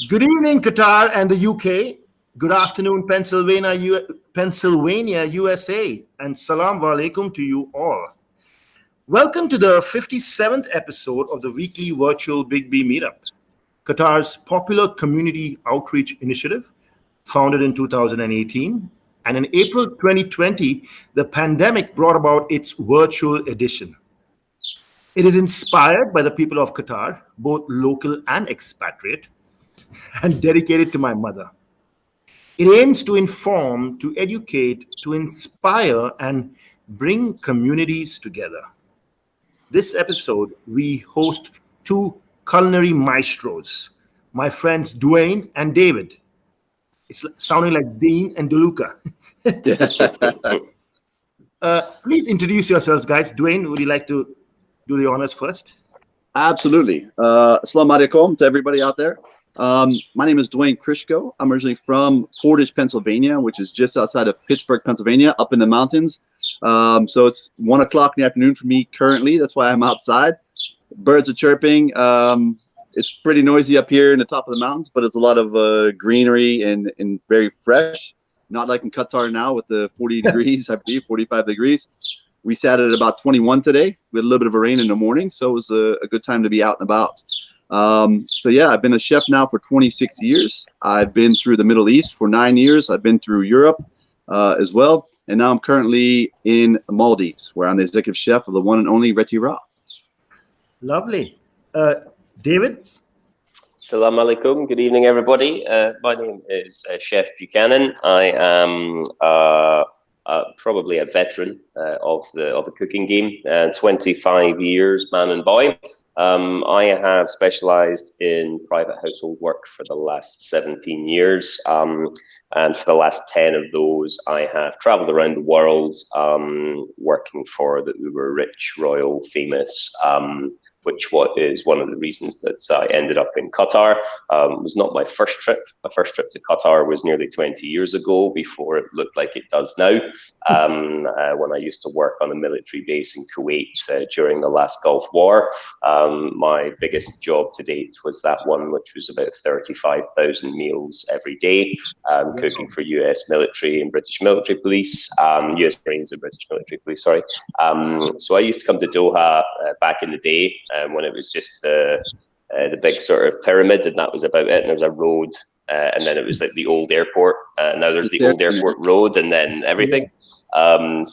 Good evening, Qatar and the UK. Good afternoon, Pennsylvania, USA. And salam alaikum to you all. Welcome to the 57th episode of the weekly virtual Big B Meetup, Qatar's popular community outreach initiative, founded in 2018. And in April 2020, the pandemic brought about its virtual edition. It is inspired by the people of Qatar, both local and expatriate, and dedicated to my mother. It aims to inform, to educate, to inspire, and bring communities together. This episode, we host two culinary maestros, my friends Dwayne and David. It's sounding like Dean and DeLuca. Please introduce yourselves, guys. Dwayne, would you like to do the honors first? Absolutely. Assalamu alaikum to everybody out there. My name is Dwayne Krishko. I'm originally from Portage, Pennsylvania, which is just outside of Pittsburgh, Pennsylvania, up in the mountains. So it's 1 o'clock in the afternoon for me currently. That's why I'm outside. Birds are chirping. It's pretty noisy up here in the top of the mountains, but it's a lot of greenery and very fresh. Not like in Qatar now with the 40 degrees, I believe, 45 degrees. We sat at about 21 today. We had a little bit of a rain in the morning, so it was a good time to be out and about. So yeah, I've been a chef now for 26 years. I've been through the Middle East for 9 years. I've been through Europe as well. And now I'm currently in Maldives, where I'm the executive chef of the one and only Retira. Lovely. David? Salam alaikum. Good evening, everybody. My name is Chef Buchanan. I am probably a veteran of the cooking game. 25 years, man and boy. I have specialized in private household work for the last 17 years. And for the last 10 of those, I have traveled around the world working for the uber rich, royal, famous, which is one of the reasons that I ended up in Qatar. It was not my first trip. My first trip to Qatar was nearly 20 years ago, before it looked like it does now, when I used to work on a military base in Kuwait during the last Gulf War. My biggest job to date was that one, which was about 35,000 meals every day, cooking for US military and British military police, US Marines and British military police, sorry. So I used to come to Doha back in the day, when it was just the big sort of pyramid, and that was about it. And there was a road, and then it was like the old airport. Now there's the old airport road, and then everything. I lived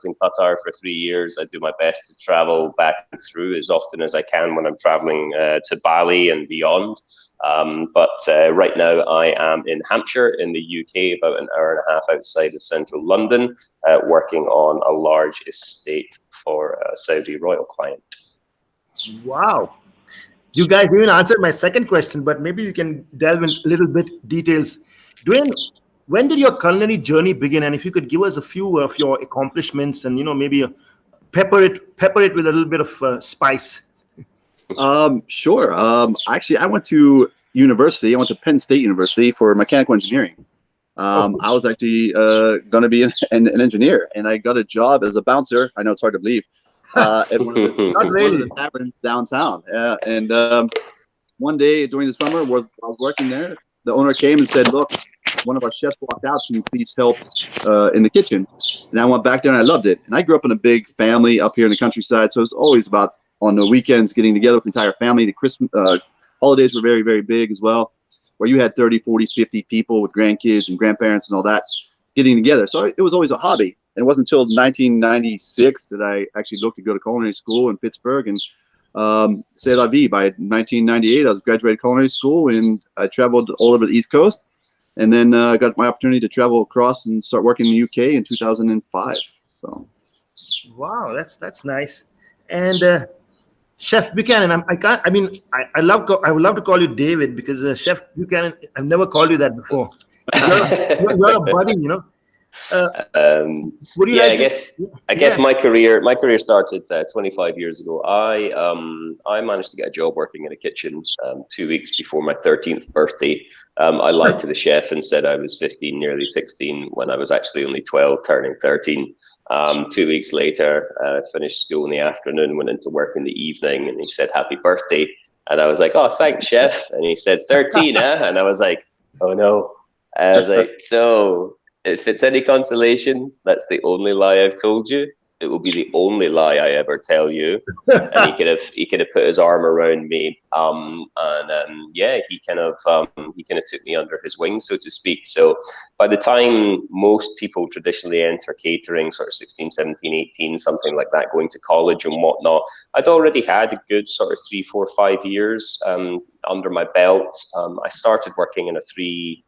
in Qatar for 3 years. I do my best to travel back and through as often as I can when I'm traveling to Bali and beyond. But right now I am in Hampshire in the UK, about an hour and a half outside of central London, working on a large estate for a Saudi royal client. Wow. You guys even answered my second question, but maybe you can delve in a little bit details. Dwayne, when did your culinary journey begin? And if you could give us a few of your accomplishments and, maybe pepper it with a little bit of spice. Sure. Actually, I went to university. I went to Penn State University for mechanical engineering. I was actually going to be an engineer, and I got a job as a bouncer. I know it's hard to believe. At one of the taverns downtown. One day during the summer, while I was working there, the owner came and said, "Look, one of our chefs walked out. Can you please help in the kitchen?" And I went back there, and I loved it. And I grew up in a big family up here in the countryside, so it was always about on the weekends getting together with the entire family. The Christmas holidays were very, very big as well, where you had 30, 40, 50 people with grandkids and grandparents and all that getting together. So it was always a hobby. And it wasn't until 1996 that I actually looked to go to culinary school in Pittsburgh, and c'est la vie. By 1998, I was graduated culinary school, and I traveled all over the East Coast. And then I got my opportunity to travel across and start working in the UK in 2005. So, wow, that's nice. And Chef Buchanan, I would love to call you David, because Chef Buchanan, I've never called you that before. You're a buddy, I guess my career started 25 years ago. I managed to get a job working in a kitchen 2 weeks before my 13th birthday. I lied to the chef and said I was 15, nearly 16, when I was actually only 12, turning 13. 2 weeks later, finished school in the afternoon, went into work in the evening, and he said happy birthday. And I was like, oh, thanks, chef. And he said, 13, eh? And I was like, oh no. I was like, so if it's any consolation, that's the only lie I've told you. It will be the only lie I ever tell you. And he kind of put his arm around me, he kind of took me under his wing, so to speak. So by the time most people traditionally enter catering, sort of 16, 17, 18, something like that, going to college and whatnot, I'd already had a good sort of 3, 4, 5 years under my belt. I started working in a three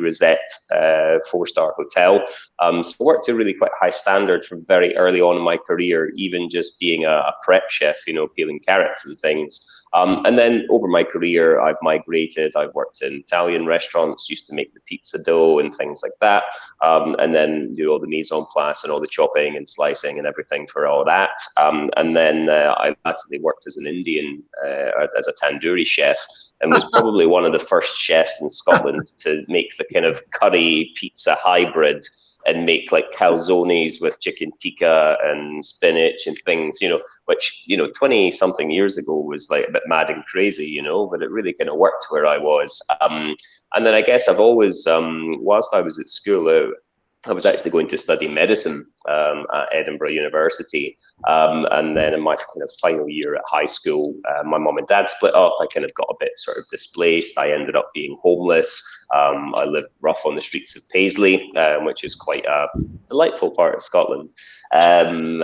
rosette 4-star hotel. So I worked to really quite high standard from very early on in my career, even just being a prep chef, peeling carrots and things. And then over my career, I've migrated. I've worked in Italian restaurants, used to make the pizza dough and things like that, and then do all the mise en place and all the chopping and slicing and everything for all that. And then I actually worked as an Indian, as a tandoori chef, and was probably one of the first chefs in Scotland to make the kind of curry pizza hybrid and make like calzones with chicken tikka and spinach and things, which, 20 something years ago was like a bit mad and crazy, but it really kind of worked where I was. And then I guess I've always, whilst I was at school, I was actually going to study medicine at Edinburgh University. And then in my kind of final year at high school, my mum and dad split up. I kind of got a bit sort of displaced. I ended up being homeless. I lived rough on the streets of Paisley, which is quite a delightful part of Scotland. And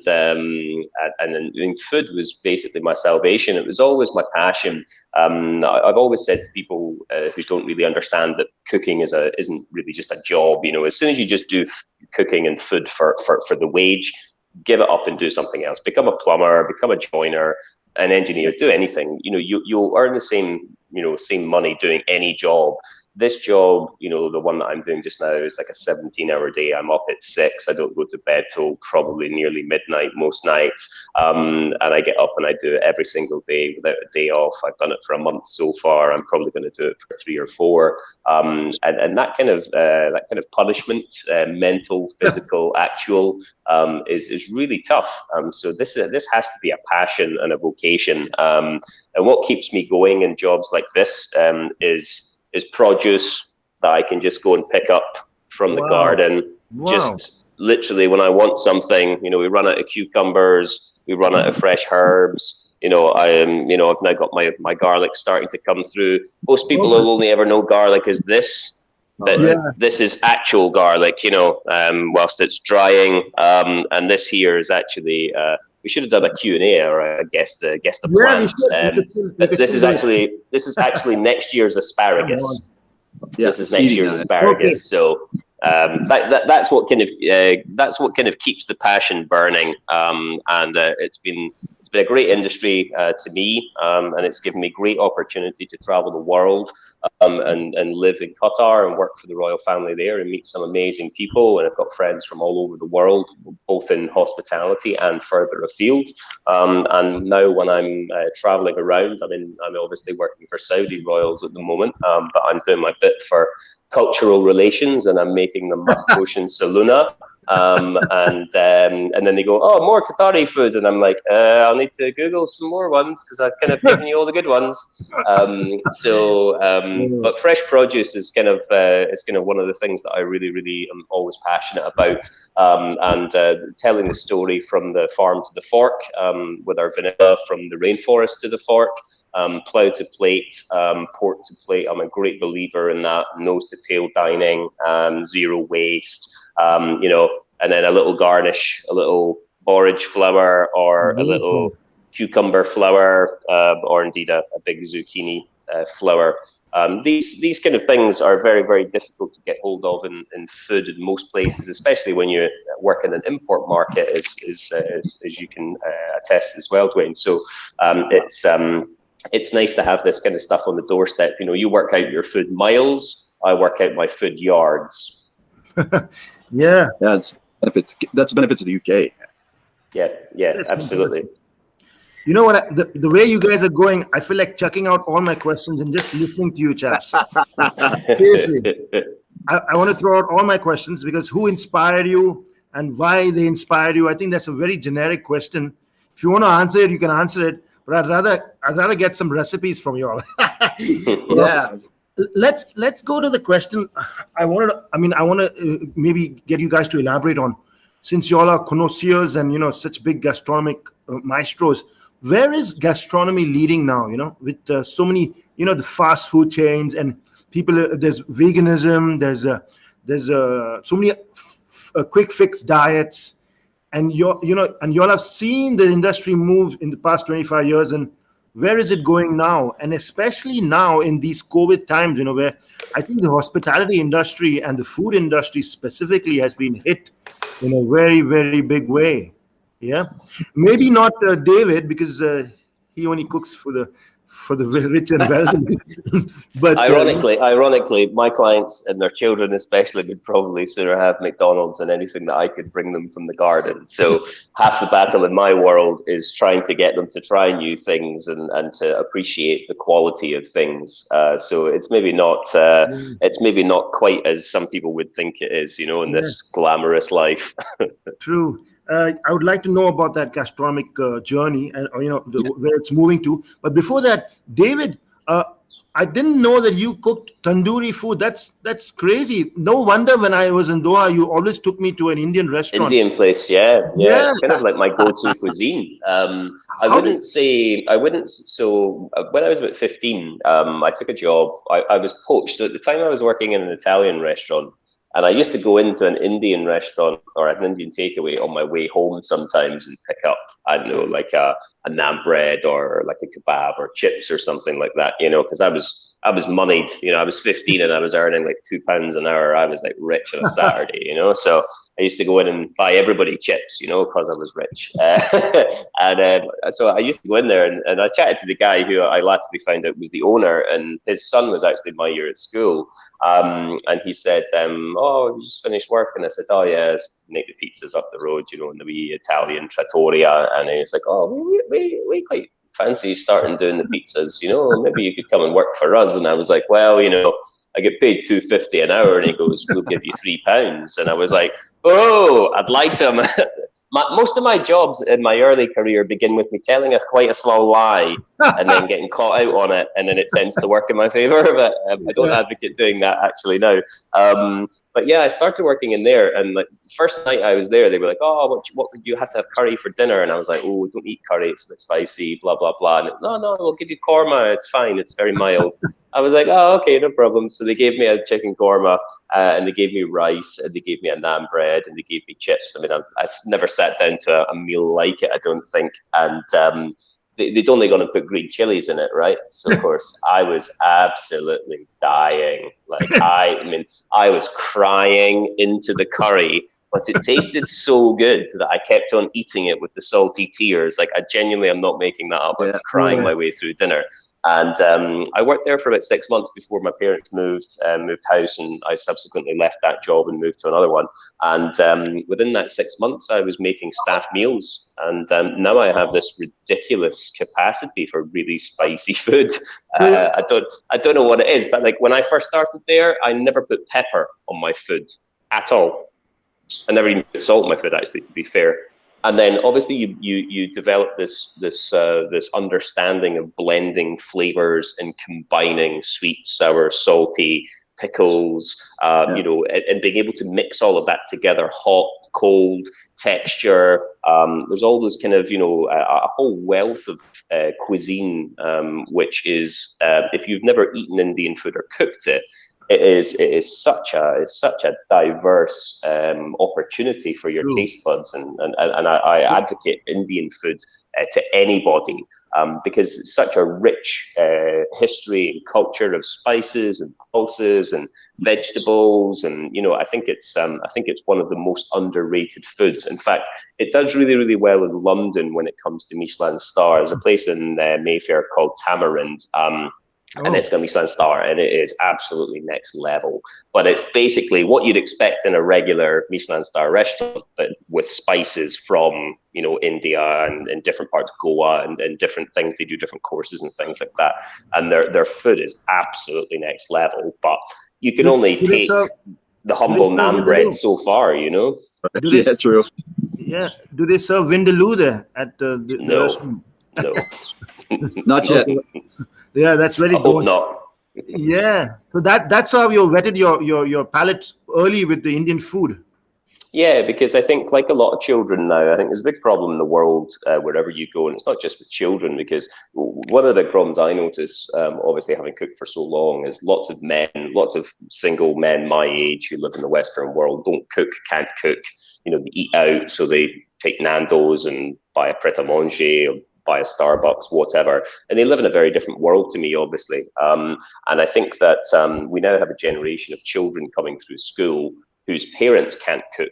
then food was basically my salvation. It was always my passion. I've always said to people who don't really understand that cooking isn't really just a job. As soon as you just do cooking and food for the wage, give it up and do something else. Become a plumber, become a joiner, an engineer, do anything. You'll earn the same money doing any job. This job, the one that I'm doing just now, is like a 17-hour day. I'm up at 6. I don't go to bed till probably nearly midnight most nights. And I get up and I do it every single day without a day off. I've done it for a month so far. I'm probably going to do it for 3 or 4. And that kind of punishment, mental, physical, actual, is really tough. So this has to be a passion and a vocation. And what keeps me going in jobs like this is produce that I can just go and pick up from the garden. Just literally when I want something, we run out of cucumbers, we run out of fresh herbs. I've now got my garlic starting to come through. Most people will only ever know garlic as this, but this is actual garlic, whilst it's drying. And this here is actually, we should have done a Q&A or a guess the plant. But this is actually next year's asparagus. This is next year's asparagus. So that's what kind of keeps the passion burning. And it's been a great industry to me, and it's given me great opportunity to travel the world and live in Qatar and work for the royal family there and meet some amazing people. And I've got friends from all over the world, both in hospitality and further afield. And now when I'm traveling around, I'm obviously working for Saudi royals at the moment, but I'm doing my bit for cultural relations, and I'm making them Koshin Saluna. And then they go, oh, more Qatari food, and I'm like, I'll need to Google some more ones because I've kind of given you all the good ones. But fresh produce is kind of one of the things that I really, really am always passionate about. And telling the story from the farm to the fork, with our vanilla from the rainforest to the fork. Plough to plate, port to plate. I'm a great believer in that. Nose to tail dining, zero waste. And then a little garnish, a little borage flower, or a little cucumber flower, or indeed a big zucchini flower. These kind of things are very, very difficult to get hold of in food in most places, especially when you work in an import market, as you can attest as well, Dwayne. So it's nice to have this kind of stuff on the doorstep. You work out your food miles. I work out my food yards. Yeah. That's benefits of the UK. Yeah, that's absolutely. You know what? The way you guys are going, I feel like chucking out all my questions and just listening to you, chaps. Seriously, I want to throw out all my questions because who inspired you and why they inspired you? I think that's a very generic question. If you want to answer it, you can answer it. But I'd rather get some recipes from you all. Yeah. Let's go to the question. I want to maybe get you guys to elaborate on, since you all are connoisseurs and such big gastronomic maestros. Where is gastronomy leading now? With so many the fast food chains and people. There's veganism. There's so many quick fix diets, and you all have seen the industry move in the past 25 years, and where is it going now? And especially now in these COVID times, where I think the hospitality industry and the food industry specifically has been hit in a very, very big way. Yeah, maybe not David, because he only cooks for the rich and wealthy. But ironically, my clients and their children especially would probably sooner have McDonald's than anything that I could bring them from the garden. So half the battle in my world is trying to get them to try new things and to appreciate the quality of things. So it's maybe not quite as some people would think it is, in this glamorous life. True. I would like to know about that gastronomic journey and where it's moving to. But before that, David, I didn't know that you cooked tandoori food. That's crazy. No wonder when I was in Doha, you always took me to an Indian restaurant. Indian place, yeah. It's kind of like my go-to cuisine. I wouldn't. So when I was about 15, I took a job. I was poached. So at the time, I was working in an Italian restaurant. And I used to go into an Indian restaurant or an Indian takeaway on my way home sometimes and pick up, I don't know, like a naan bread or like a kebab or chips or something like that, because I was moneyed, I was 15 and I was earning like £2 an hour. I was like rich on a Saturday, so I used to go in and buy everybody chips, because I was rich. So I used to go in there and I chatted to the guy who I latterly found out was the owner, and his son was actually my year at school. And he said, oh, you just finished work? And I said, oh, yeah, make the pizzas up the road, in the wee Italian trattoria. And he was like, oh, we quite fancy starting doing the pizzas, maybe you could come and work for us. And I was like, well, I get paid $2.50 an hour. And he goes, we'll give you £3. And I was like, oh, I'd like to. Most of my jobs in my early career begin with me telling quite a small lie and then getting caught out on it, and then it tends to work in my favor. But I don't advocate doing that actually now. But yeah, I started working in there, and like first night I was there, they were like, "Oh, what did you have to have curry for dinner?" And I was like, "Oh, don't eat curry; it's a bit spicy." Blah blah blah. And no, we'll give you korma. It's fine. It's very mild. I was like, "Oh, okay, no problem." So they gave me a chicken korma, and they gave me rice, and they gave me a naan bread, and they gave me chips. I mean, I never sat down to a meal like it, I don't think. And they'd only going to put green chilies in it, right? So of course I was absolutely dying. Like I was crying into the curry, but it tasted so good that I kept on eating it with the salty tears. Like I genuinely am not making that up. I was crying my way through dinner. And I worked there for about 6 months before my parents moved house, and I subsequently left that job and moved to another one. And within that 6 months, I was making staff meals, and now I have this ridiculous capacity for really spicy food. I don't know what it is, but like when I first started there, I never put pepper on my food at all. I never even put salt on my food, actually, to be fair. And then obviously you develop this understanding of blending flavors and combining sweet, sour, salty, pickles, and being able to mix all of that together, hot, cold, texture. There's all those kind of, a whole wealth of cuisine, which is, if you've never eaten Indian food or cooked it, it is such a diverse opportunity for your taste buds, and I advocate Indian food to anybody because it's such a rich history and culture of spices and pulses and vegetables, and I think it's one of the most underrated foods. In fact, it does really, really well in London when it comes to Michelin star. There's a place in Mayfair called Tamarind. And it's going to be Michelin star, and it is absolutely next level. But it's basically what you'd expect in a regular Michelin star restaurant, but with spices from, India and different parts of Goa and different things. They do different courses and things like that. And their food is absolutely next level. But you can only take the humble naan bread so far, Yeah, true. Yeah. Do they serve vindaloo there at the No. restaurant? No. Not yet. Okay. Yeah, that's very I hope good. not. Yeah, so that's how you wetted your palate early with the Indian food. Yeah, because I think, like a lot of children now, I think there's a big problem in the world wherever you go, and it's not just with children. Because one of the big problems I notice, obviously having cooked for so long, is lots of men, lots of single men my age who live in the Western world don't cook, can't cook. You know, they eat out, so they take Nando's and buy a Pret a Manger or buy a Starbucks, whatever, and they live in a very different world to me, obviously. And I think that we now have a generation of children coming through school whose parents can't cook.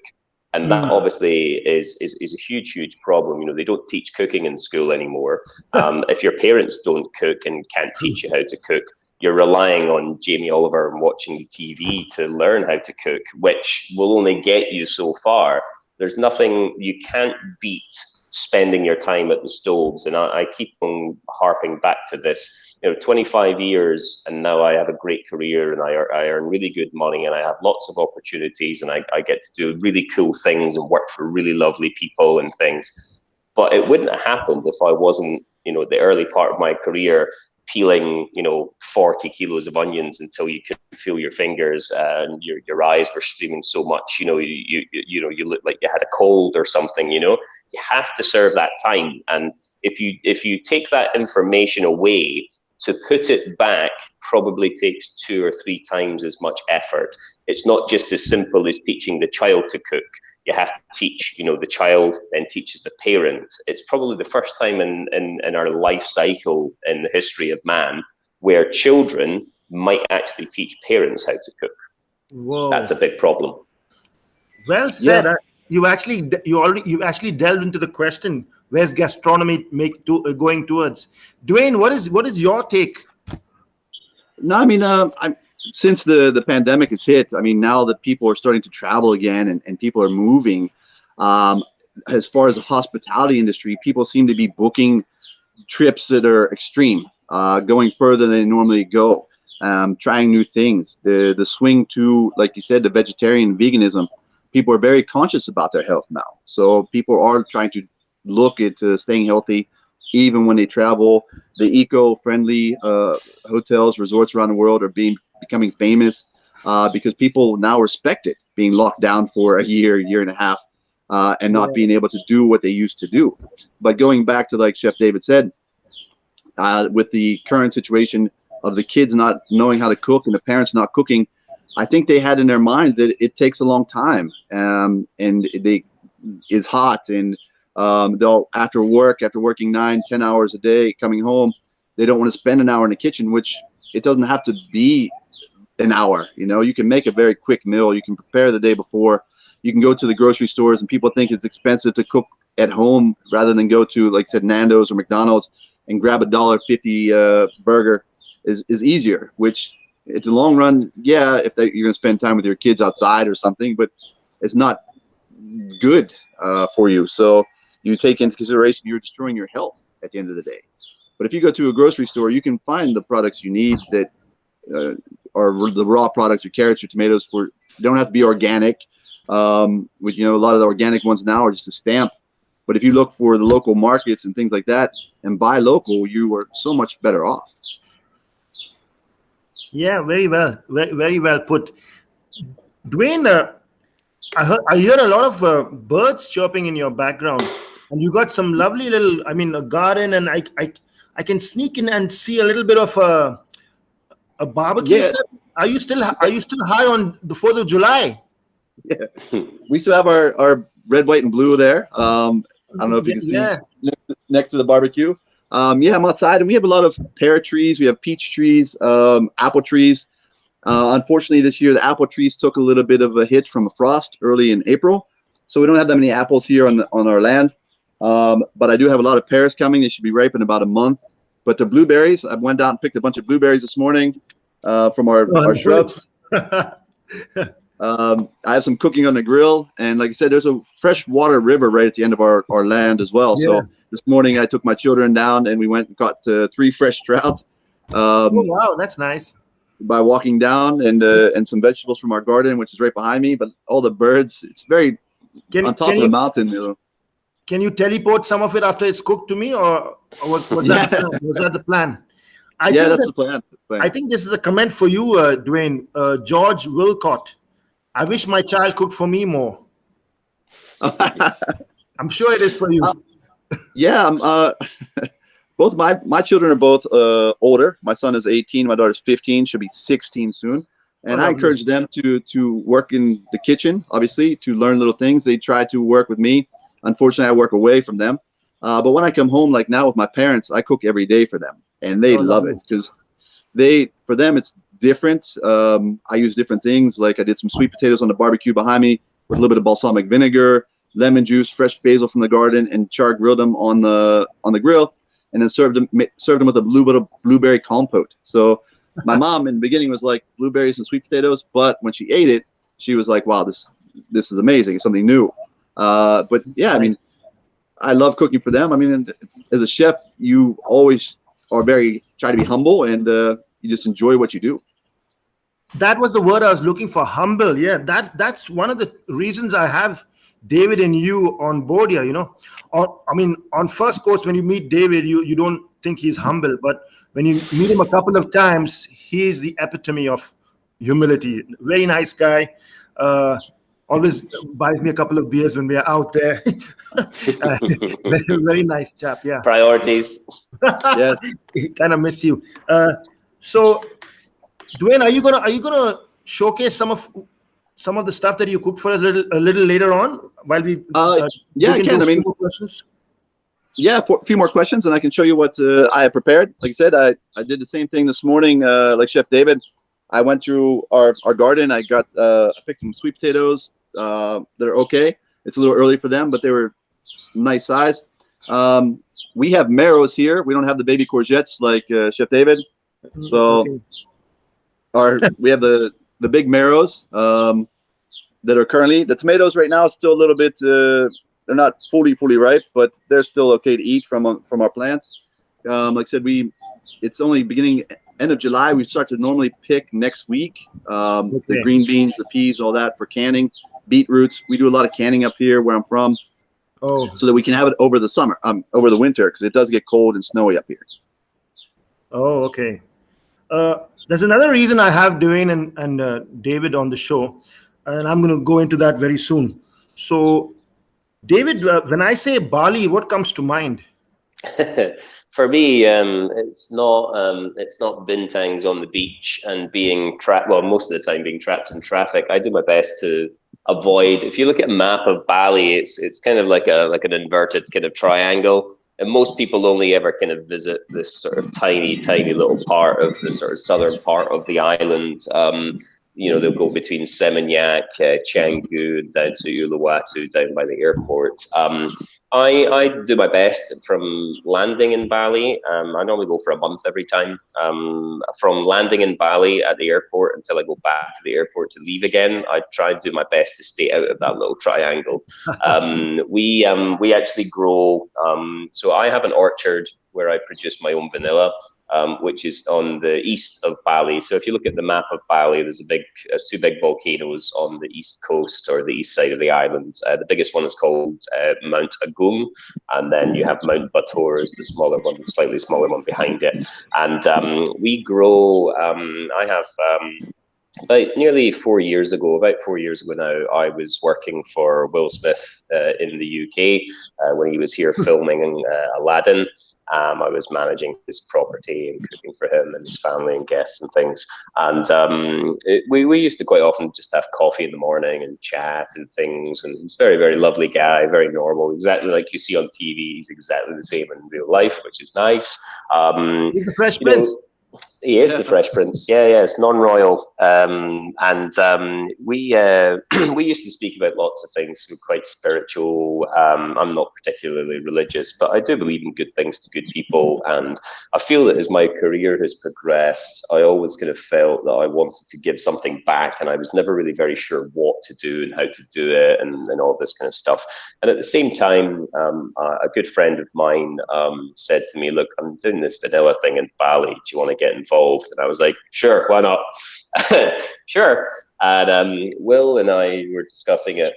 And that obviously is a huge problem. You know, they don't teach cooking in school anymore. If your parents don't cook and can't teach you how to cook, you're relying on Jamie Oliver and watching the TV to learn how to cook, which will only get you so far. There's nothing, you can't beat spending your time at the stoves. And I keep on harping back to this. You know, 25 years, and now I have a great career, and I earn really good money, and I have lots of opportunities, and I get to do really cool things and work for really lovely people and things. But it wouldn't have happened if I wasn't, you know, the early part of my career peeling, you know, 40 kilos of onions until you could feel your fingers and your eyes were streaming so much, you know, you look like you had a cold or something. You know, you have to serve that time, and if you take that information away, to put it back probably takes 2 or 3 times as much effort. It's not just as simple as teaching the child to cook. You have to teach, you know, the child then teaches the parent. It's probably the first time in our life cycle in the history of man where children might actually teach parents how to cook. Whoa, That's a big problem. well said. Yeah. You actually delved into the question. Where's gastronomy going towards? Dwayne, what is your take? No, I mean, since the pandemic has hit, I mean, now that people are starting to travel again and people are moving, as far as the hospitality industry, people seem to be booking trips that are extreme, going further than they normally go, trying new things. The swing to, like you said, the vegetarian veganism, people are very conscious about their health now. So people are trying to look at staying healthy, even when they travel. The eco-friendly hotels, resorts around the world are becoming famous because people now respect it, being locked down for a year and a half, and not being able to do what they used to do. But going back to, like Chef David said, with the current situation of the kids not knowing how to cook and the parents not cooking, I think they had in their mind that it takes a long time, and they is hot, and they'll after working 9-10 hours a day, coming home, they don't want to spend an hour in the kitchen, which it doesn't have to be an hour. You know, you can make a very quick meal. You can prepare the day before. You can go to the grocery stores, and people think it's expensive to cook at home rather than go to, like I said, Nando's or McDonald's and grab a $1.50 burger is easier, which in the long run, yeah, if you're going to spend time with your kids outside or something, but it's not good for you. So you take into consideration you're destroying your health at the end of the day. But if you go to a grocery store, you can find the products you need that are the raw products, your carrots, your tomatoes. They don't have to be organic. With, you know, a lot of the organic ones now are just a stamp. But if you look for the local markets and things like that and buy local, you are so much better off. Yeah, very well, very well put. Dwayne, I hear a lot of birds chirping in your background, and you got some lovely little, I mean, a garden, and I can sneak in and see a little bit of a barbecue. Yeah. Set. Are you still high on the 4th of July? Yeah, we still have our red, white, and blue there. I don't know if you can see next to the barbecue. Yeah, I'm outside, and we have a lot of pear trees. We have peach trees, apple trees. Unfortunately, this year the apple trees took a little bit of a hit from a frost early in April, so we don't have that many apples here on our land. But I do have a lot of pears coming. They should be ripe in about a month. But the blueberries, I went out and picked a bunch of blueberries this morning from our shrubs. I have some cooking on the grill, and like I said, there's a freshwater river right at the end of our land as well. Yeah. So this morning I took my children down, and we went and caught 3 fresh trout. Oh, wow, that's nice. By walking down, and some vegetables from our garden, which is right behind me. But all the birds, it's very on top of the mountain. You know. can you teleport some of it after it's cooked to me, or was that the plan? Was that the plan? I Yeah, think that's that, the plan. I think this is a comment for you, Dwayne. George Wilcott. I wish my child cooked for me more. I'm sure it is for you. Yeah, both my children are both older. My son is 18. My daughter's 15. She'll be 16 soon. Oh, And I lovely. encourage them to work in the kitchen, obviously, to learn little things. They try to work with me. Unfortunately, I work away from them. But when I come home, like now with my parents, I cook every day for them, and they Oh, love lovely. it because for them it's different. I use different things. Like I did some sweet potatoes on the barbecue behind me with a little bit of balsamic vinegar, lemon juice, fresh basil from the garden, and char grilled them on the grill, and then served them with a little bit of blueberry compote. So my mom in the beginning was like blueberries and sweet potatoes, but when she ate it, she was like, "Wow, this is amazing. It's something new." But yeah, I mean, Nice. I love cooking for them. I mean, and as a chef, you always are try to be humble, and you just enjoy what you do. That was the word I was looking for. Humble. Yeah, that's one of the reasons I have David and you on board here. I mean, on first course, when you meet David, you don't think he's humble, but when you meet him a couple of times, he is the epitome of humility. Very nice guy. Always buys me a couple of beers when we are out there. Very nice chap. Yeah, Priorities. Yes. kind of miss you. So, Dwayne, are you gonna showcase some of the stuff that you cooked for us a little later on while we Yeah, dig I into can. a I few mean, more questions? yeah, for a few more questions, and I can show you what I have prepared. Like I said, I did the same thing this morning, like Chef David. I went through our garden. I picked some sweet potatoes that are okay. It's a little early for them, but they were nice size. We have marrows here. We don't have the baby courgettes like Chef David. So Okay. we have the big marrows that are currently the tomatoes right now. Still a little bit. They're not fully ripe, but they're still okay to eat from our plants. Like I said, it's only end of July. We start to normally pick next week. The Okay. green beans, the peas, all that for canning. Beetroots. We do a lot of canning up here where I'm from, Oh. so that we can have it over the summer, over the winter, because it does get cold and snowy up here. Oh. Okay. There's another reason I have Dwayne and David on the show, and I'm going to go into that very soon. So, David, when I say Bali, what comes to mind? For me, it's not bintangs on the beach and being trapped. Well, most of the time being trapped in traffic. I do my best to avoid. If you look at a map of Bali, it's kind of like an inverted kind of triangle. And most people only ever kind of visit this sort of tiny little part of the sort of southern part of the island. They'll go between Seminyak, Canggu, and down to Uluwatu, down by the airport. I do my best from landing in Bali. I normally go for a month every time. From landing in Bali at the airport until I go back to the airport to leave again, I try and do my best to stay out of that little triangle. We actually grow. So I have an orchard where I produce my own vanilla. Which is on the east of Bali. So if you look at the map of Bali, there's two big volcanoes on the east coast or the east side of the island. The biggest one is called Mount Agung, and then you have Mount Batur is the smaller one, the slightly smaller one behind it. And we grow. I have. About 4 years ago now, I was working for Will Smith in the UK when he was here filming Aladdin. I was managing his property and cooking for him and his family and guests and things. And we used to quite often just have coffee in the morning and chat and things. And he's a very, very lovely guy, very normal, exactly like you see on TV. He's exactly the same in real life, which is nice. He's the Fresh You know, Prince. he is the Fresh Prince. Yeah, it's non-royal. We we used to speak about lots of things. We're quite spiritual. I'm not particularly religious, but I do believe in good things to good people. And I feel that as my career has progressed, I always kind of felt that I wanted to give something back, and I was never really very sure what to do and how to do it, and all this kind of stuff. And at the same time, a good friend of mine said to me, "Look, I'm doing this vanilla thing in Bali. Do you want to get involved?" And I was like, "Sure, why not?" Sure. And Will and I were discussing it.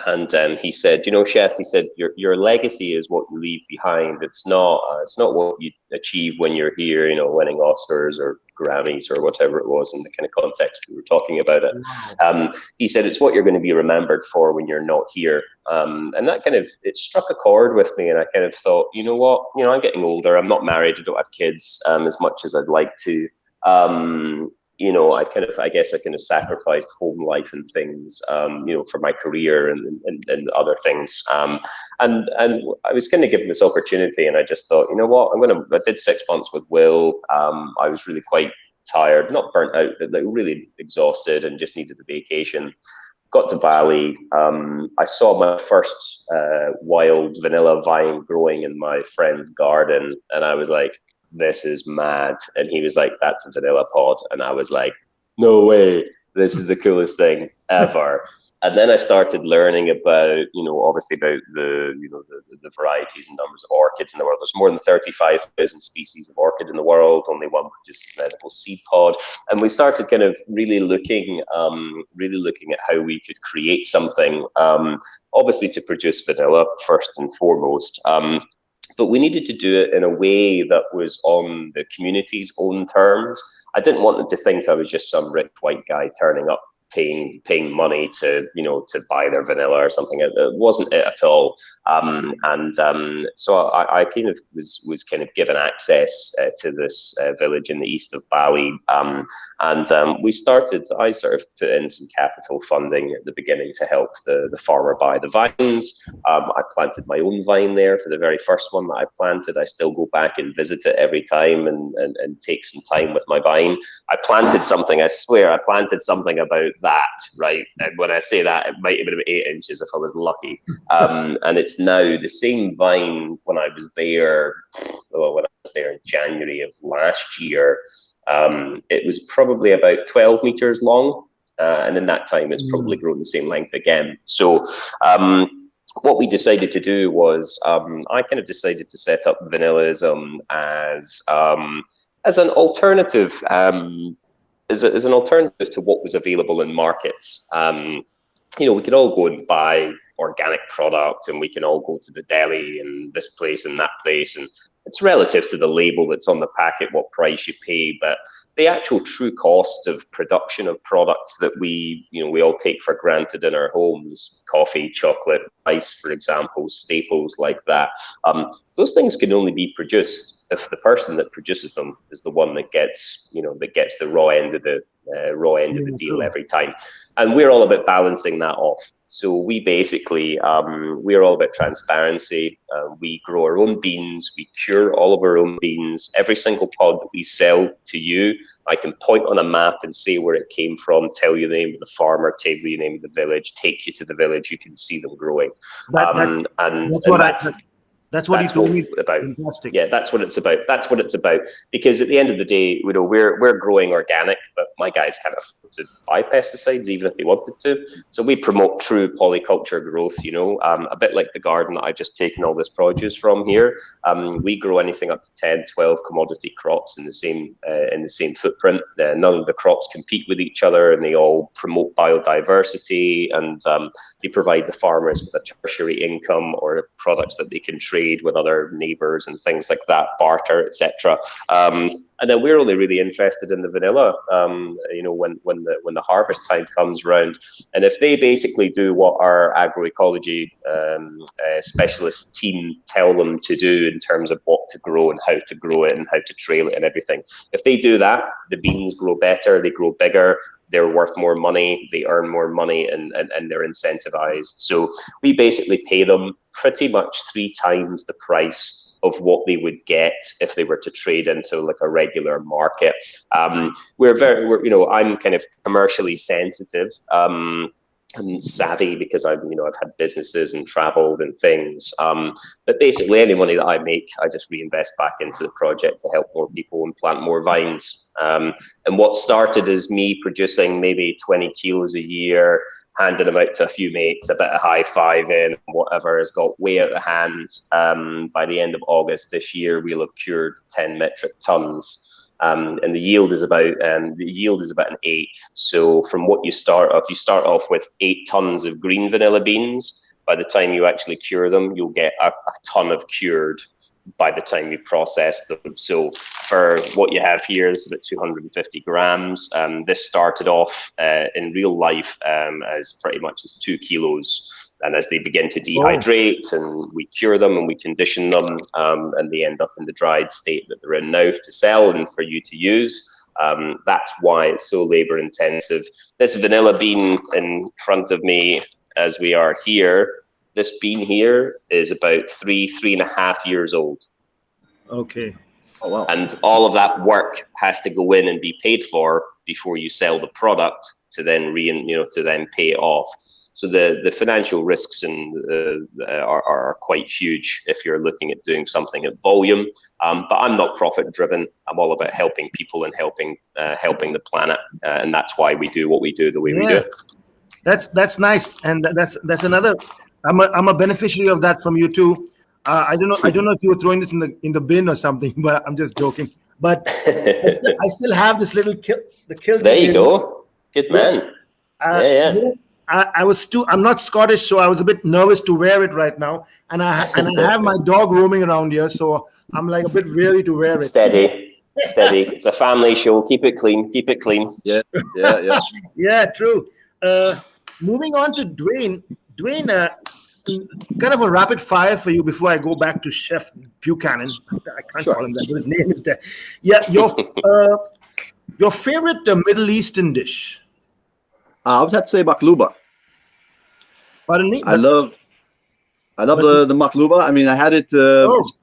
And he said, chef, he said, your legacy is what you leave behind. It's not what you achieve when you're here, winning Oscars or Grammys or whatever it was in the kind of context we were talking about it. Wow. He said, it's what you're going to be remembered for when you're not here. And that it struck a chord with me. And I kind of thought, you know what, I'm getting older. I'm not married. I don't have kids as much as I'd like to. I guess I kind of sacrificed home life and things, for my career and other things. And I was kind of given this opportunity, and I just thought, you know what, I did 6 months with Will. I was really quite tired, not burnt out, but like really exhausted and just needed a vacation. Got to Bali. I saw my first wild vanilla vine growing in my friend's garden, and I was like, this is mad. And he was like, that's a vanilla pod. And I was like, no way, this is the coolest thing ever. And then I started learning about, obviously about the varieties and numbers of orchids in the world. There's more than 35,000 species of orchid in the world. Only one produces an edible seed pod. And we started kind of really looking at how we could create something, obviously to produce vanilla first and foremost. But we needed to do it in a way that was on the community's own terms. I didn't want them to think I was just some rich white guy turning up, paying money to buy their vanilla or something. It wasn't it at all. So I kind of was kind of given access to this village in the east of Bali. I sort of put in some capital funding at the beginning to help the farmer buy the vines. I planted my own vine there for the very first one that I planted. I still go back and visit it every time and take some time with my vine. I planted something, I swear, I planted something about that, right? And when I say that, it might have been about 8 inches if I was lucky. And it's now the same vine when I was there in January of last year. It was probably about 12 meters long. And in that time, it's probably grown the same length again. So what we decided to do was I kind of decided to set up Vanillism as an alternative, as an alternative to what was available in markets. We could all go and buy organic product, and we can all go to the deli and this place and that place, and it's relative to the label that's on the packet what price you pay, but the actual true cost of production of products that we all take for granted in our homes, coffee, chocolate, rice, for example, staples like that, those things can only be produced if the person that produces them is the one that gets the raw end of the deal every time. And we're all about balancing that off. So we basically, we're all about transparency. We grow our own beans. We cure all of our own beans. Every single pod that we sell to you, I can point on a map and say where it came from, tell you the name of the farmer, tell you the name of the village, take you to the village. You can see them growing. That's what he told me about. Fantastic. Yeah, that's what it's about. That's what it's about. Because at the end of the day, we're growing organic, but my guys can't afford to buy pesticides even if they wanted to. So we promote true polyculture growth. A bit like the garden that I've just taken all this produce from here. We grow anything up to 10, 12 commodity crops in the same footprint. None of the crops compete with each other, and they all promote biodiversity, and they provide the farmers with a tertiary income or products that they can trade with other neighbors and things like that, barter, etc. And then we're only really interested in the vanilla, when the harvest time comes around. And if they basically do what our agroecology specialist team tell them to do in terms of what to grow and how to grow it and how to trail it and everything, if they do that, the beans grow better, they grow bigger, they're worth more money, they earn more money, and they're incentivized. So we basically pay them pretty much 3 times the price of what they would get if they were to trade into like a regular market. I'm kind of commercially sensitive. I'm savvy because I've had businesses and traveled and things. But basically any money that I make, I just reinvest back into the project to help more people and plant more vines. And what started as me producing maybe 20 kilos a year, handing them out to a few mates, a bit of high fiving, whatever, has got way out of hand. By the end of August this year, we'll have cured 10 metric tons. and the yield is about an eighth. So from what you start off with 8 tons of green vanilla beans. By the time you actually cure them, you'll get a ton of cured by the time you process them. So for what you have here is about 250 grams. This started off in real life as pretty much as 2 kilos. And as they begin to dehydrate and we cure them and we condition them, and they end up in the dried state that they're in now to sell and for you to use. That's why it's so labor intensive. This vanilla bean in front of me, as we are here, this bean here is about 3.5 years old. Okay. Oh, wow. And all of that work has to go in and be paid for before you sell the product to then pay it off. So the financial risks are quite huge if you're looking at doing something at volume. But I'm not profit driven. I'm all about helping people and helping the planet, and that's why we do what we do the way we do. That's nice, and that's another. I'm a beneficiary of that from you too. I don't know if you were throwing this in the bin or something, but I'm just joking. But I still have this little kilt. There you go. Good man. I'm not Scottish, so I was a bit nervous to wear it right now, and I have my dog roaming around here, so I'm like a bit wary to wear it. Steady. It's a family show. Keep it clean. Yeah. Yeah, true. Moving on to Dwayne. Dwayne, kind of a rapid fire for you before I go back to Chef Buchanan. I can't call him that, but his name is there. Yeah, your favorite Middle Eastern dish? I would have to say makluba. Pardon me? I love the makluba. I mean, I had it.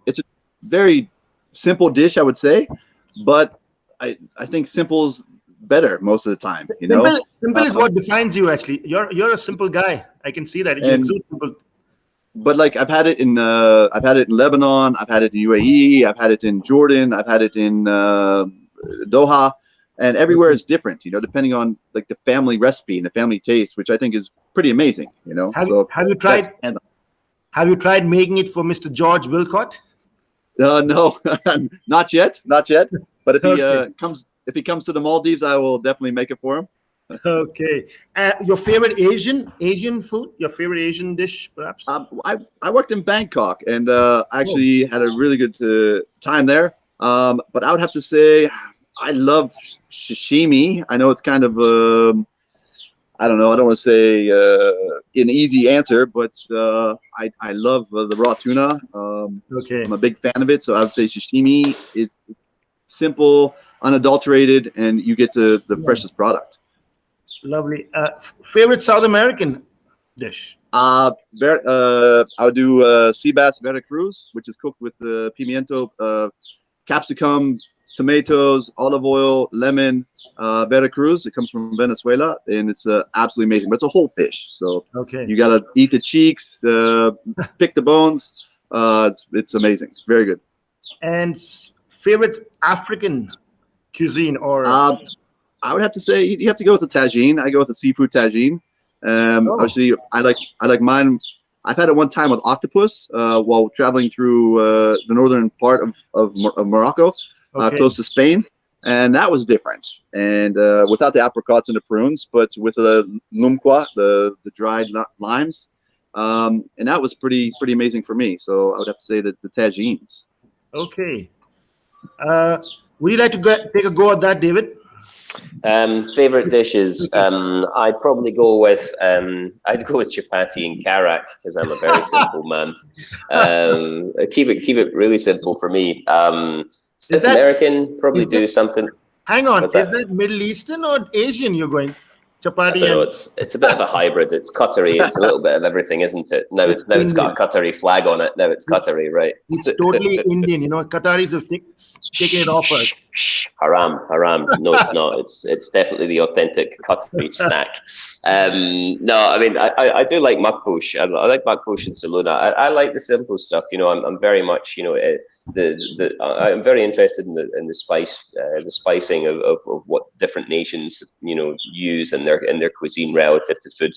It's a very simple dish, I would say, but I think simple's better most of the time. Simple is what defines you. Actually, you're a simple guy. I can see that. Simple. But like I've had it in Lebanon. I've had it in UAE. I've had it in Jordan. I've had it in Doha. And everywhere is different, depending on like the family recipe and the family taste, which I think is pretty amazing, Have you tried making it for Mr. George Wilcott? No, not yet. But if he comes to the Maldives, I will definitely make it for him. Okay. Your favorite Asian food? Your favorite Asian dish, perhaps? I worked in Bangkok and actually had a really good time there. But I would have to say, I love sashimi. I know it's kind of, I don't know. I don't want to say an easy answer, but I love the raw tuna. Okay. I'm a big fan of it, so I would say sashimi. It's simple, unadulterated, and you get the freshest product. Lovely. Favorite South American dish? I would do sea bass Veracruz, which is cooked with pimiento, capsicum, tomatoes, olive oil, lemon, Veracruz. It comes from Venezuela, and it's absolutely amazing. But it's a whole fish, so you gotta eat the cheeks, pick the bones. It's amazing. Very good. And favorite African cuisine, or I would have to say you have to go with the tagine. I go with the seafood tagine. Obviously, I like mine. I've had it one time with octopus while traveling through the northern part of Morocco. Close to Spain, and that was different. And without the apricots and the prunes, but with the lumqua, the dried limes, and that was pretty amazing for me. So I would have to say that the tagines. Okay. Would you like to take a go at that, David? Favorite dishes. I'd probably go with chapati and karak because I'm a very simple man. Keep it really simple for me. South American, probably do something. Hang on, is that Middle Eastern or Asian you're going? Chapati? No, it's a bit of a hybrid. It's Qatari. It's a little bit of everything, isn't it? Now it's got a Qatari flag on it. Now it's Qatari, right? It's totally Indian. Qataris have taken it off us. Haram. No, it's not. It's definitely the authentic Qatari snack. No, I mean I do like makbush. I like makbush and saluna. I like the simple stuff. I'm very much I'm very interested in the spicing of what different nations use in their cuisine relative to food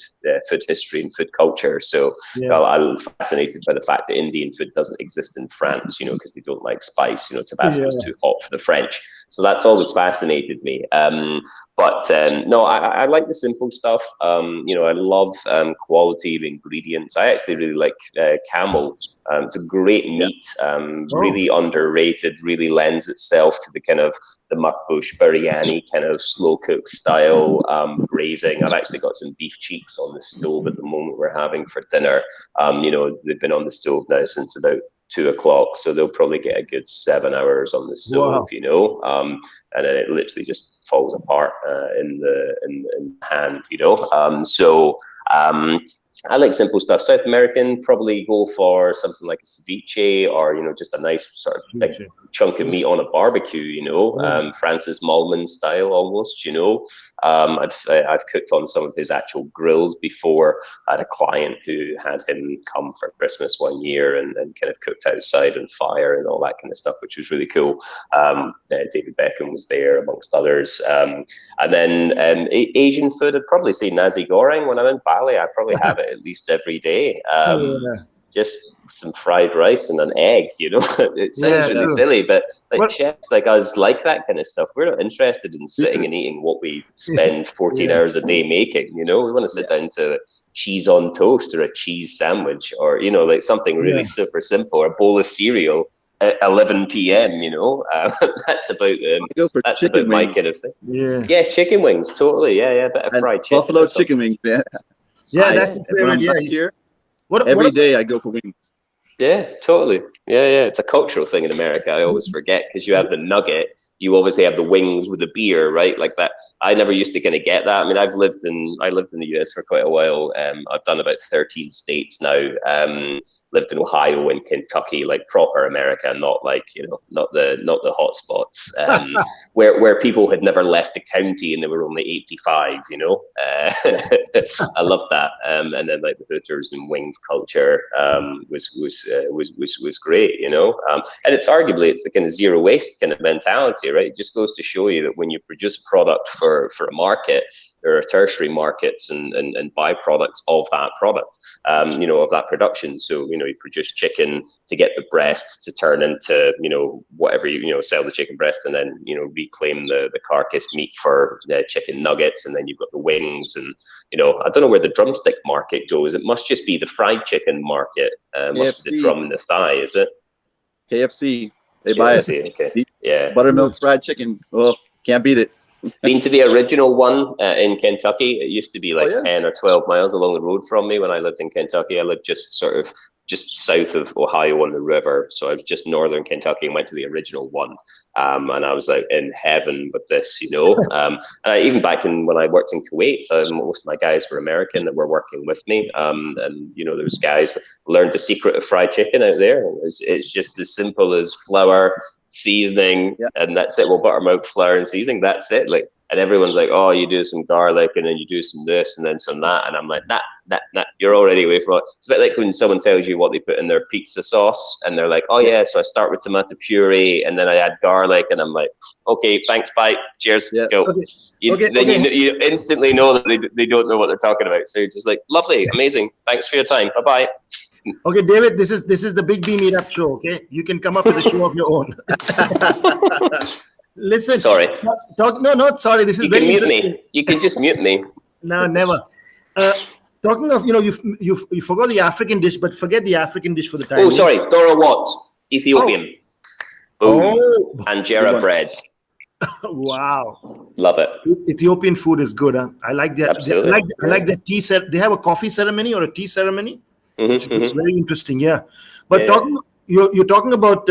history and food culture. So I'm fascinated by the fact that Indian food doesn't exist in France, because they don't like spice. Tabasco is too hot for the French. So that's always fascinated me. But no, I like the simple stuff. I love quality of ingredients. I actually really like camel. It's a great meat, really underrated, really lends itself to the kind of the makbush biryani kind of slow cook style braising. I've actually got some beef cheeks on the stove at the moment we're having for dinner. They've been on the stove now since about 2 o'clock, so they'll probably get a good 7 hours on the stove. And then it literally just falls apart in the hand. I like simple stuff. South American, probably go for something like a ceviche, or just a nice sort of big chunk of meat on a barbecue. Francis Malman style almost. I've cooked on some of his actual grills before. I had a client who had him come for Christmas one year and kind of cooked outside on fire and all that kind of stuff, which was really cool. David Beckham was there amongst others. And then Asian food, I'd probably say nasi goreng. When I'm in Bali, I probably have it at least every day. Just some fried rice and an egg. It sounds really silly, but chefs like us like that kind of stuff. We're not interested in sitting and eating what we spend 14 hours a day making. We want to sit down to cheese on toast or a cheese sandwich, or like something really super simple, or a bowl of cereal at 11 p.m. That's about my kind of thing. Yeah, chicken wings, totally. Yeah, bit of fried chicken. Buffalo chicken wings, man. Yeah, that's his favorite. Here, every day I go for wings. Yeah, totally. Yeah. It's a cultural thing in America. I always forget, because you have the nugget, you obviously have the wings with the beer, right? Like that. I never used to kind of get that. I mean, I lived in the US for quite a while. I've done about 13 states now. Lived in Ohio and Kentucky, like proper America, not like not the hot spots, where people had never left the county and they were only 85. I loved that. And then like the Hooters and wings culture was great. And it's the kind of zero waste kind of mentality, right? It just goes to show you that when you produce a product for a market, there are tertiary markets and byproducts of that product, of that production. So, you produce chicken to get the breast to turn into, whatever, sell the chicken breast, and then, reclaim the carcass meat for chicken nuggets. And then you've got the wings, and, I don't know where the drumstick market goes. It must just be the fried chicken market. Must be the drum and the thigh, is it? KFC. They buy it. Okay. Yeah. Buttermilk fried chicken. Oh, can't beat it. Been to the original one in Kentucky. It used to be 10 or 12 miles along the road from me when I lived in Kentucky. I lived just south of Ohio on the river. So I was just northern Kentucky and went to the original one. And I was like in heaven with this, and even back when I worked in Kuwait, most of my guys were American that were working with me. And, those guys learned the secret of fried chicken out there. It's just as simple as flour, seasoning, and that's it. Well, buttermilk, flour, and seasoning, that's it. And everyone's like, oh, you do some garlic, and then you do some this, and then some that. And I'm like, that, you're already away from it. It's a bit like when someone tells you what they put in their pizza sauce, and they're like, oh yeah, so I start with tomato puree, and then I add garlic, and I'm like, okay, thanks, bye, cheers, go. You instantly know that they don't know what they're talking about. So you're just like, lovely, amazing, thanks for your time, bye-bye. Okay, David, this is the Big B Meetup show, okay? You can come up with a show of your own. Listen. Sorry. Not sorry. This is very interesting. Mute me. You can just mute me. No, never. Talking of, you forgot the African dish, but forget the African dish for the time. Oh, sorry. Dora what? Ethiopian. Boom. Injera bread. Wow. Love it. Ethiopian food is good. Huh? I like that. Absolutely. I like that tea set. They have a coffee ceremony or a tea ceremony. It's very interesting. Yeah. But you're talking about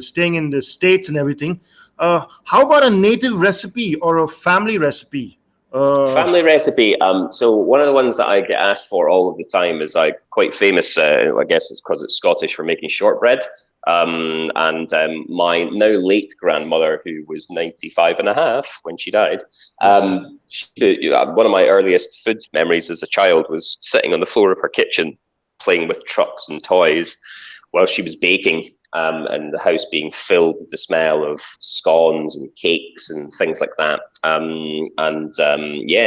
staying in the States and everything. How about a native recipe or a family recipe? Family recipe. So one of the ones that I get asked for all of the time is quite famous. I guess it's because it's Scottish, for making shortbread. And my now late grandmother, who was 95 and a half when she died, one of my earliest food memories as a child was sitting on the floor of her kitchen playing with trucks and toys while she was baking, and the house being filled with the smell of scones and cakes and things like that.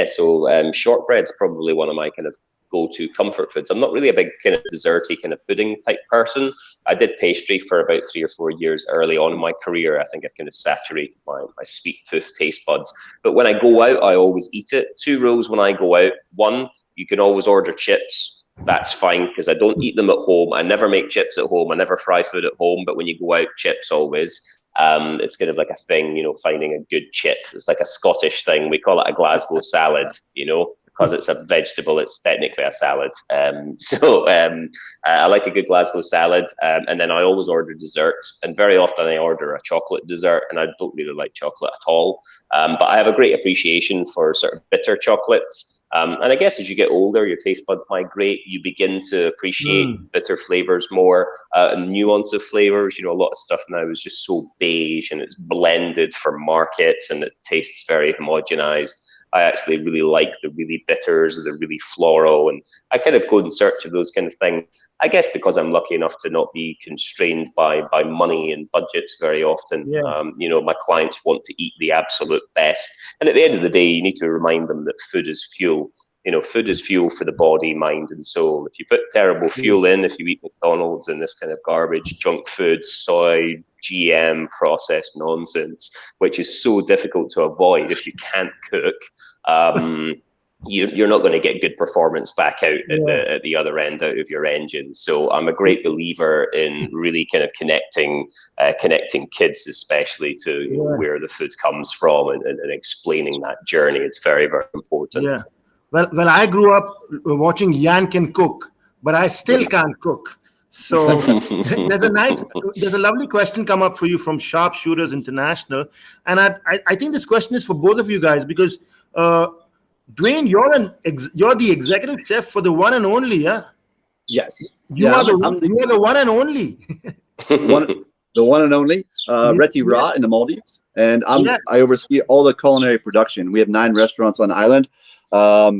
So shortbread's probably one of my kind of go-to comfort foods. I'm not really a big kind of desserty kind of pudding type person. I did pastry for about 3 or 4 years early on in my career. I think I've kind of saturated my sweet tooth taste buds. But when I go out, I always eat it. 2 rules when I go out. 1, you can always order chips. That's fine because I don't eat them at home. I never make chips at home. I never fry food at home. But when you go out, chips always. It's kind of like a thing, finding a good chip. It's like a Scottish thing. We call it a Glasgow salad, because it's a vegetable. It's technically a salad. I like a good Glasgow salad. And then I always order dessert. And very often I order a chocolate dessert. And I don't really like chocolate at all. But I have a great appreciation for sort of bitter chocolates. And I guess as you get older, your taste buds migrate. You begin to appreciate bitter flavors more, and nuance of flavors. A lot of stuff now is just so beige and it's blended for markets and it tastes very homogenized. I actually really like the really bitters, the really floral, and I kind of go in search of those kind of things. I guess because I'm lucky enough to not be constrained by money and budgets very often. Yeah. My clients want to eat the absolute best. And at the end of the day, you need to remind them that food is fuel. Food is fuel for the body, mind, and soul. If you put terrible fuel in, if you eat McDonald's and this kind of garbage, junk food, soy, GM, processed nonsense, which is so difficult to avoid if you can't cook, you're not going to get good performance back out at the other end out of your engine. So I'm a great believer in really kind of connecting kids, especially to where the food comes from and explaining that journey. It's very, very important. Yeah. Well, I grew up watching Jan can cook, but I still can't cook. So there's a lovely question come up for you from Sharpshooters International, and I think this question is for both of you guys because Dwayne, you're the executive chef for the one and only, yeah. Yes, you are the one and only. The one and only Reti Ra in the Maldives, and I oversee all the culinary production. We have 9 restaurants on the island. I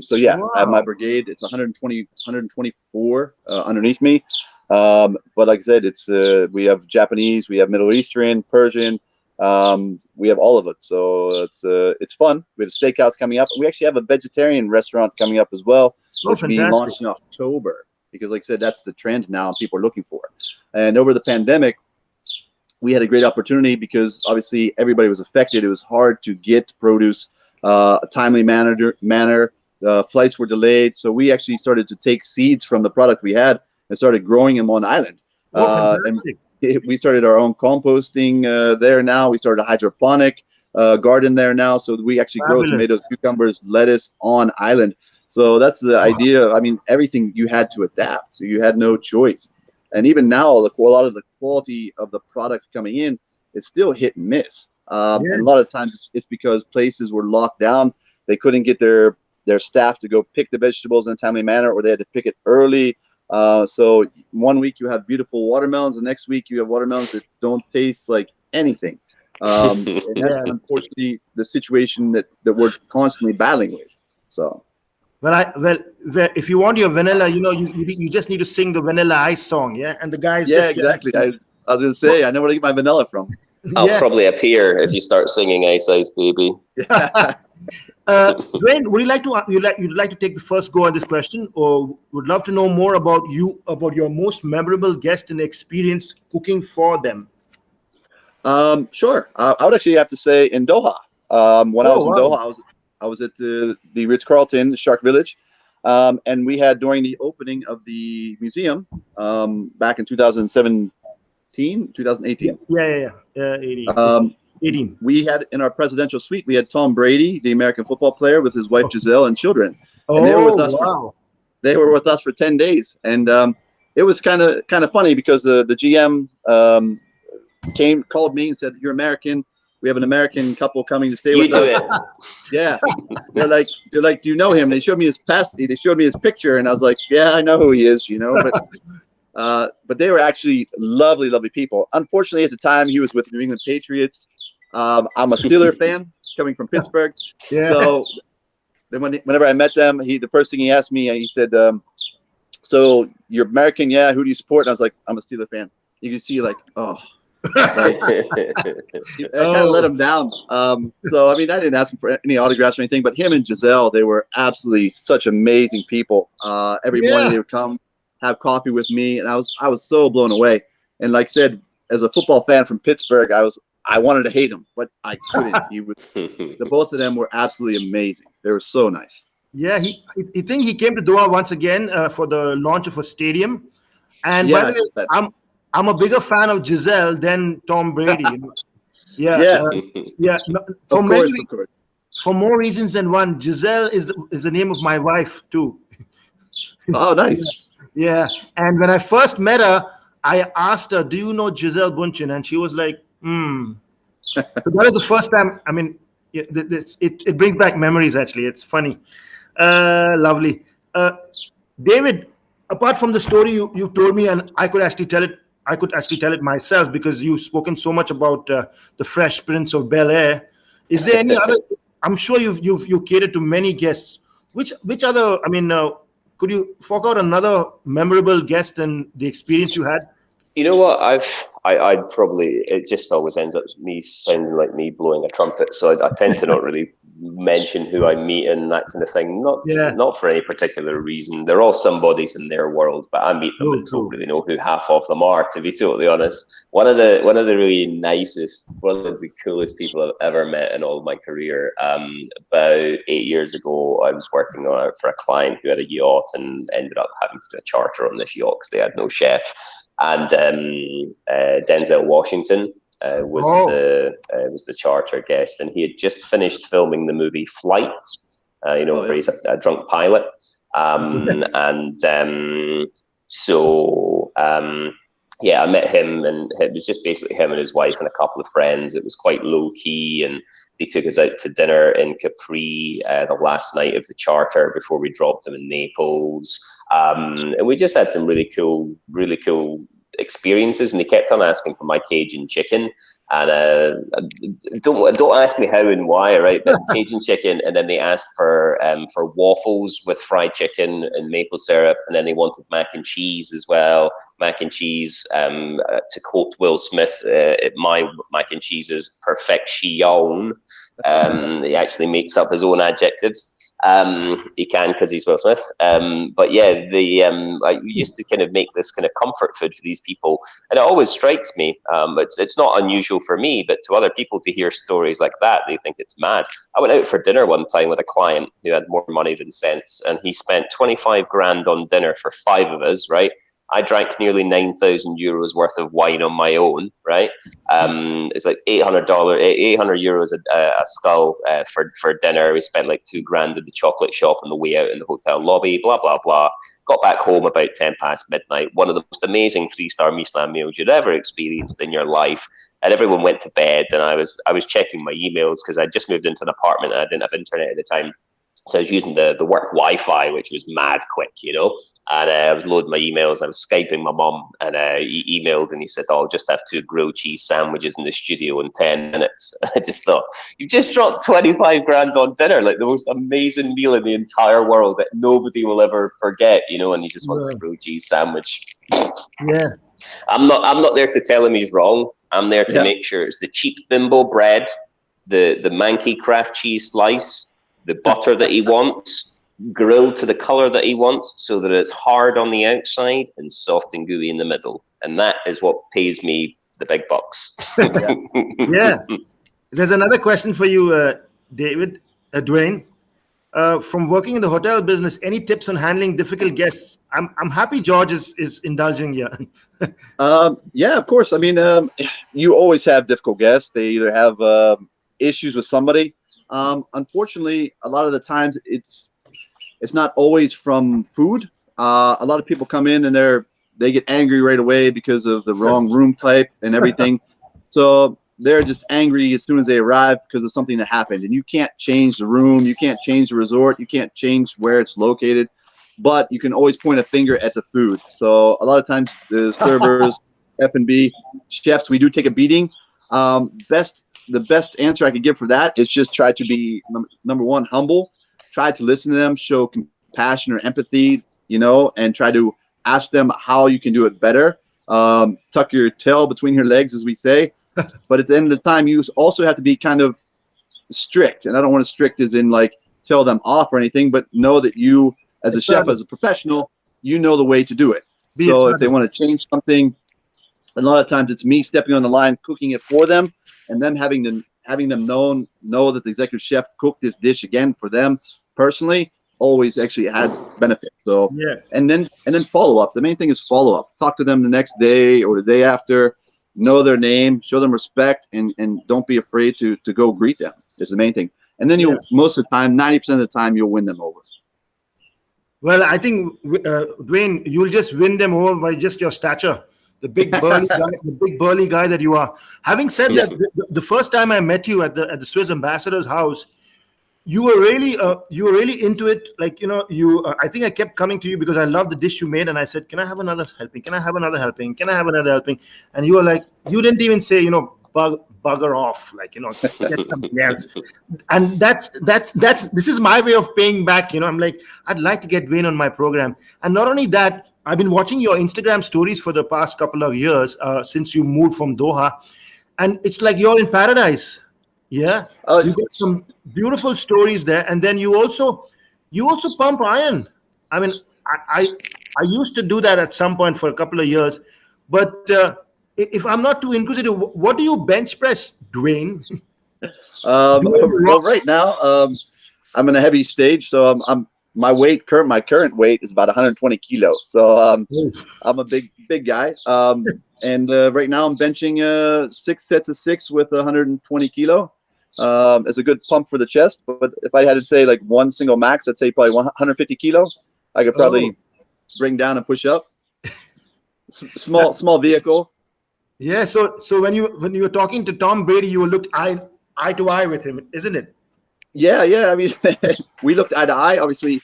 have my brigade. It's 124 underneath me. But like I said, it's we have Japanese, we have Middle Eastern, Persian. We have all of it. So it's fun. We have a steakhouse coming up. We actually have a vegetarian restaurant coming up as well, which will be launched in October. Because like I said, that's the trend now and people are looking for. And over the pandemic, we had a great opportunity because obviously everybody was affected. It was hard to get produce a timely manner. Flights were delayed. So we actually started to take seeds from the product we had and started growing them on island. And we started our own composting there now. We started a hydroponic garden there now. So we actually grow tomatoes, cucumbers, lettuce on island. So that's the idea. I mean, everything you had to adapt. So you had no choice. And even now, a lot of the quality of the products coming in is still hit and miss. And a lot of times it's because places were locked down. They couldn't get their staff to go pick the vegetables in a timely manner, or they had to pick it early. So one week you have beautiful watermelons, the next week you have watermelons that don't taste like anything. And that's unfortunately the situation that we're constantly battling with. So. Well, if you want your vanilla, you just need to sing the Vanilla Ice song, yeah. And the guys, exactly. I was gonna say I know where to get my vanilla from. I'll probably appear if you start singing Ice Ice Baby. Dwayne, would you'd like to take the first go on this question, or would love to know more about your most memorable guest and experience cooking for them? Sure. I would actually have to say in Doha. When I was in Doha, I was at the Ritz-Carlton Shark Village, and we had during the opening of the museum back in 2018. 18. We had in our presidential suite, we had Tom Brady, the American football player, with his wife Giselle and children. And they were with us. They were with us for 10 days, and it was kind of funny because the GM called me and said, "You're American. We have an American couple coming to stay with us." Yeah, they're like, "Do you know him?" And they showed me his They showed me his picture, and I was like, "Yeah, I know who he is," But they were actually lovely, lovely people. Unfortunately, at the time, he was with New England Patriots. I'm a Steelers fan, coming from Pittsburgh. Yeah. So then whenever I met them, the first thing he asked me, he said, "So you're American, yeah? Who do you support?" And I was like, "I'm a Steelers fan." You can see, like, oh. Like, I kind of let him down. So I mean, I didn't ask him for any autographs or anything, but him and Giselle, they were absolutely such amazing people. Every morning Yeah. they would come have coffee with me, and I was so blown away. And like I said, as a football fan from Pittsburgh, I wanted to hate him, but I couldn't. The both of them were absolutely amazing. They were so nice. Yeah, he think he came to Doha once again for the launch of a stadium. And by Yeah, the I way, saw that. I'm a bigger fan of Giselle than Tom Brady. You know? Yeah, Yeah, yeah. No, of course, of course. for more reasons than one. Giselle is the name of my wife too. Oh, nice. Yeah, and when I first met her, I asked her, "Do you know Giselle Bundchen?" And she was like, "Hmm." So that was the first time. I mean, it brings back memories. Actually, it's funny. Lovely. David, apart from the story you told me, and I could actually tell it. I could actually tell it myself because you've spoken so much about the Fresh Prince of Bel Air. Is there any other? I'm sure you catered to many guests. Which other? I mean, could you fork out another memorable guest and the experience you had? You know what? I'd probably, it just always ends up me sounding like me blowing a trumpet. So I tend to not really mention who I meet and that kind of thing. Yeah. Not for any particular reason. They're all somebodies in their world, but I meet them and True. don't really know who half of them are, to be totally honest. One of the really nicest, one of the coolest people I've ever met in all of my career. About 8 years ago, I was working for a client who had a yacht and ended up having to do a charter on this yacht because they had no chef. And Denzel Washington was the charter guest, and he had just finished filming the movie Flight, where he's a drunk pilot. I met him, and it was just basically him and his wife and a couple of friends. It was quite low key, and they took us out to dinner in Capri the last night of the charter before we dropped them in Naples. And we just had some really cool experiences, and they kept on asking for my Cajun chicken. And don't ask me how and why, right? But Cajun chicken, and then they asked for waffles with fried chicken and maple syrup, and then they wanted mac and cheese as well. Mac and cheese, to quote Will Smith, my mac and cheese is perfection. He actually makes up his own adjectives. He can because he's Will Smith. But yeah, I used to kind of make this kind of comfort food for these people, and it always strikes me. It's not unusual for me, but to other people to hear stories like that, they think it's mad. I went out for dinner one time with a client who had more money than sense, and he spent 25 grand on dinner for 5 of us, right? I drank nearly 9,000 euros worth of wine on my own, right? It's like $800 euros a skull for dinner. We spent like 2 grand at the chocolate shop on the way out in the hotel lobby, blah, blah, blah. Got back home about 10 past midnight. One of the most amazing 3-star Michelin meals you'd ever experienced in your life. And everyone went to bed, and I was checking my emails because I just moved into an apartment and I didn't have internet at the time. So I was using the work Wi-Fi, which was mad quick, and I was loading my emails. I was Skyping my mum, and he emailed and he said, I'll just have 2 grilled cheese sandwiches in the studio in 10 minutes. I just thought, you've just dropped 25 grand on dinner, like the most amazing meal in the entire world that nobody will ever forget, and he just wants a grilled cheese sandwich. Yeah. I'm not there to tell him he's wrong. I'm there to make sure it's the cheap bimbo bread, the manky craft cheese slice, the butter that he wants, grilled to the color that he wants, so that it's hard on the outside and soft and gooey in the middle. And that is what pays me the big bucks. Yeah. There's another question for you, David, Dwayne. From working in the hotel business, any tips on handling difficult guests? I'm happy George is indulging here. Yeah, of course. I mean, you always have difficult guests. They either have issues with somebody. Unfortunately, a lot of the times it's not always from food. A lot of people come in and they get angry right away because of the wrong room type and everything. So they're just angry as soon as they arrive because of something that happened. And you can't change the room, you can't change the resort, you can't change where it's located, but you can always point a finger at the food. So a lot of times the servers, F&B, chefs, we do take a beating. The best answer I could give for that is just try to be, number one, humble, try to listen to them, show compassion or empathy, and try to ask them how you can do it better. tuck your tail between your legs, as we say. But at the end of the time, you also have to be kind of strict. And I don't want to strict as in like tell them off or anything, but know that you, as a chef, as a professional, you know the way to do it. So if they want to change something, a lot of times it's me stepping on the line, cooking it for them, and them having them know that the executive chef cooked this dish again for them personally always actually adds benefit. So yeah, and then follow up. The main thing is follow up. Talk to them the next day or the day after. Know their name, show them respect, and don't be afraid to go greet them. It's the main thing. And then you'll most of the time, 90% of the time, you'll win them over. well, I think Dwayne, you'll just win them over by just your stature. The big burly guy that you are. Having said that, the first time I met you at the Swiss ambassador's house, you were really into it. Like, you know, I think I kept coming to you because I loved the dish you made, and I said, "Can I have another helping? Can I have another helping? Can I have another helping?" And you were like, you didn't even say, you know, bugger off, like, you know, get something else. And this is my way of paying back. You know, I'm like, I'd like to get Dwayne on my program. And not only that, I've been watching your Instagram stories for the past couple of years since you moved from Doha, and it's like you're in paradise. Yeah, you got some beautiful stories there, and then you also pump iron. I mean, I used to do that at some point for a couple of years, but if I'm not too inquisitive, what do you bench press, Dwayne? Well, right now I'm in a heavy stage, so my current weight is about 120 kilos. So I'm a big guy. And right now I'm benching 6 sets of 6 with 120 kilo. It's a good pump for the chest. But if I had to say like one single max, I'd say probably 150 kilo. I could probably bring down and push up. Small vehicle. Yeah. So when you were talking to Tom Brady, you looked eye to eye with him, isn't it? Yeah. I mean, we looked eye to eye. Obviously,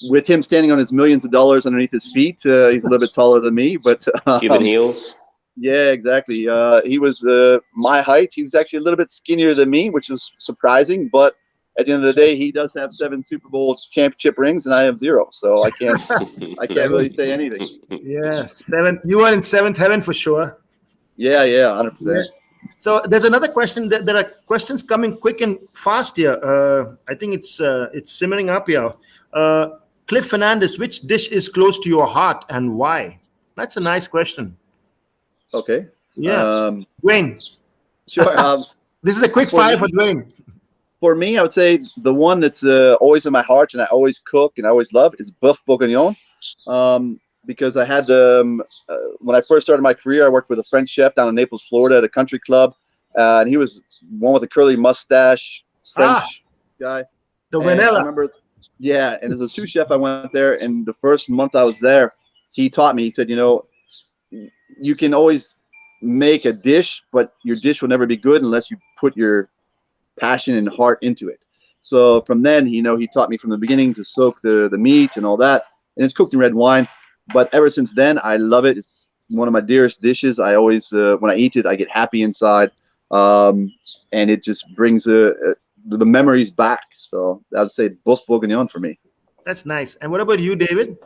with him standing on his millions of dollars underneath his feet, he's a little bit taller than me. But Cuban heels. Yeah, exactly. He was my height. He was actually a little bit skinnier than me, which was surprising. But at the end of the day, he does have 7 Super Bowl championship rings, and I have 0. So I can't really say anything. Yeah, 7. You are in 7th heaven for sure. Yeah, 100%. So there's another question. There are questions coming quick and fast here. I think it's simmering up here. Cliff Fernandez, which dish is close to your heart and why? That's a nice question. Okay. Yeah. Dwayne. Sure. This is a quick fire for Dwayne. For me, I would say the one that's always in my heart and I always cook and I always love is boeuf bourguignon. Because I had when I first started my career, I worked with a French chef down in Naples, Florida, at a country club, and he was one with a curly mustache, French guy. The vanilla. I remember, yeah. And as a sous chef, I went there, and the first month I was there, he taught me. He said, you know, you can always make a dish, but your dish will never be good unless you put your passion and heart into it. So from then, you know, he taught me from the beginning to soak the meat and all that, and it's cooked in red wine. But ever since then, I love it. It's one of my dearest dishes. I always, when I eat it, I get happy inside, and it just brings the memories back. So I would say boeuf bourguignon for me. That's nice. And what about you, David?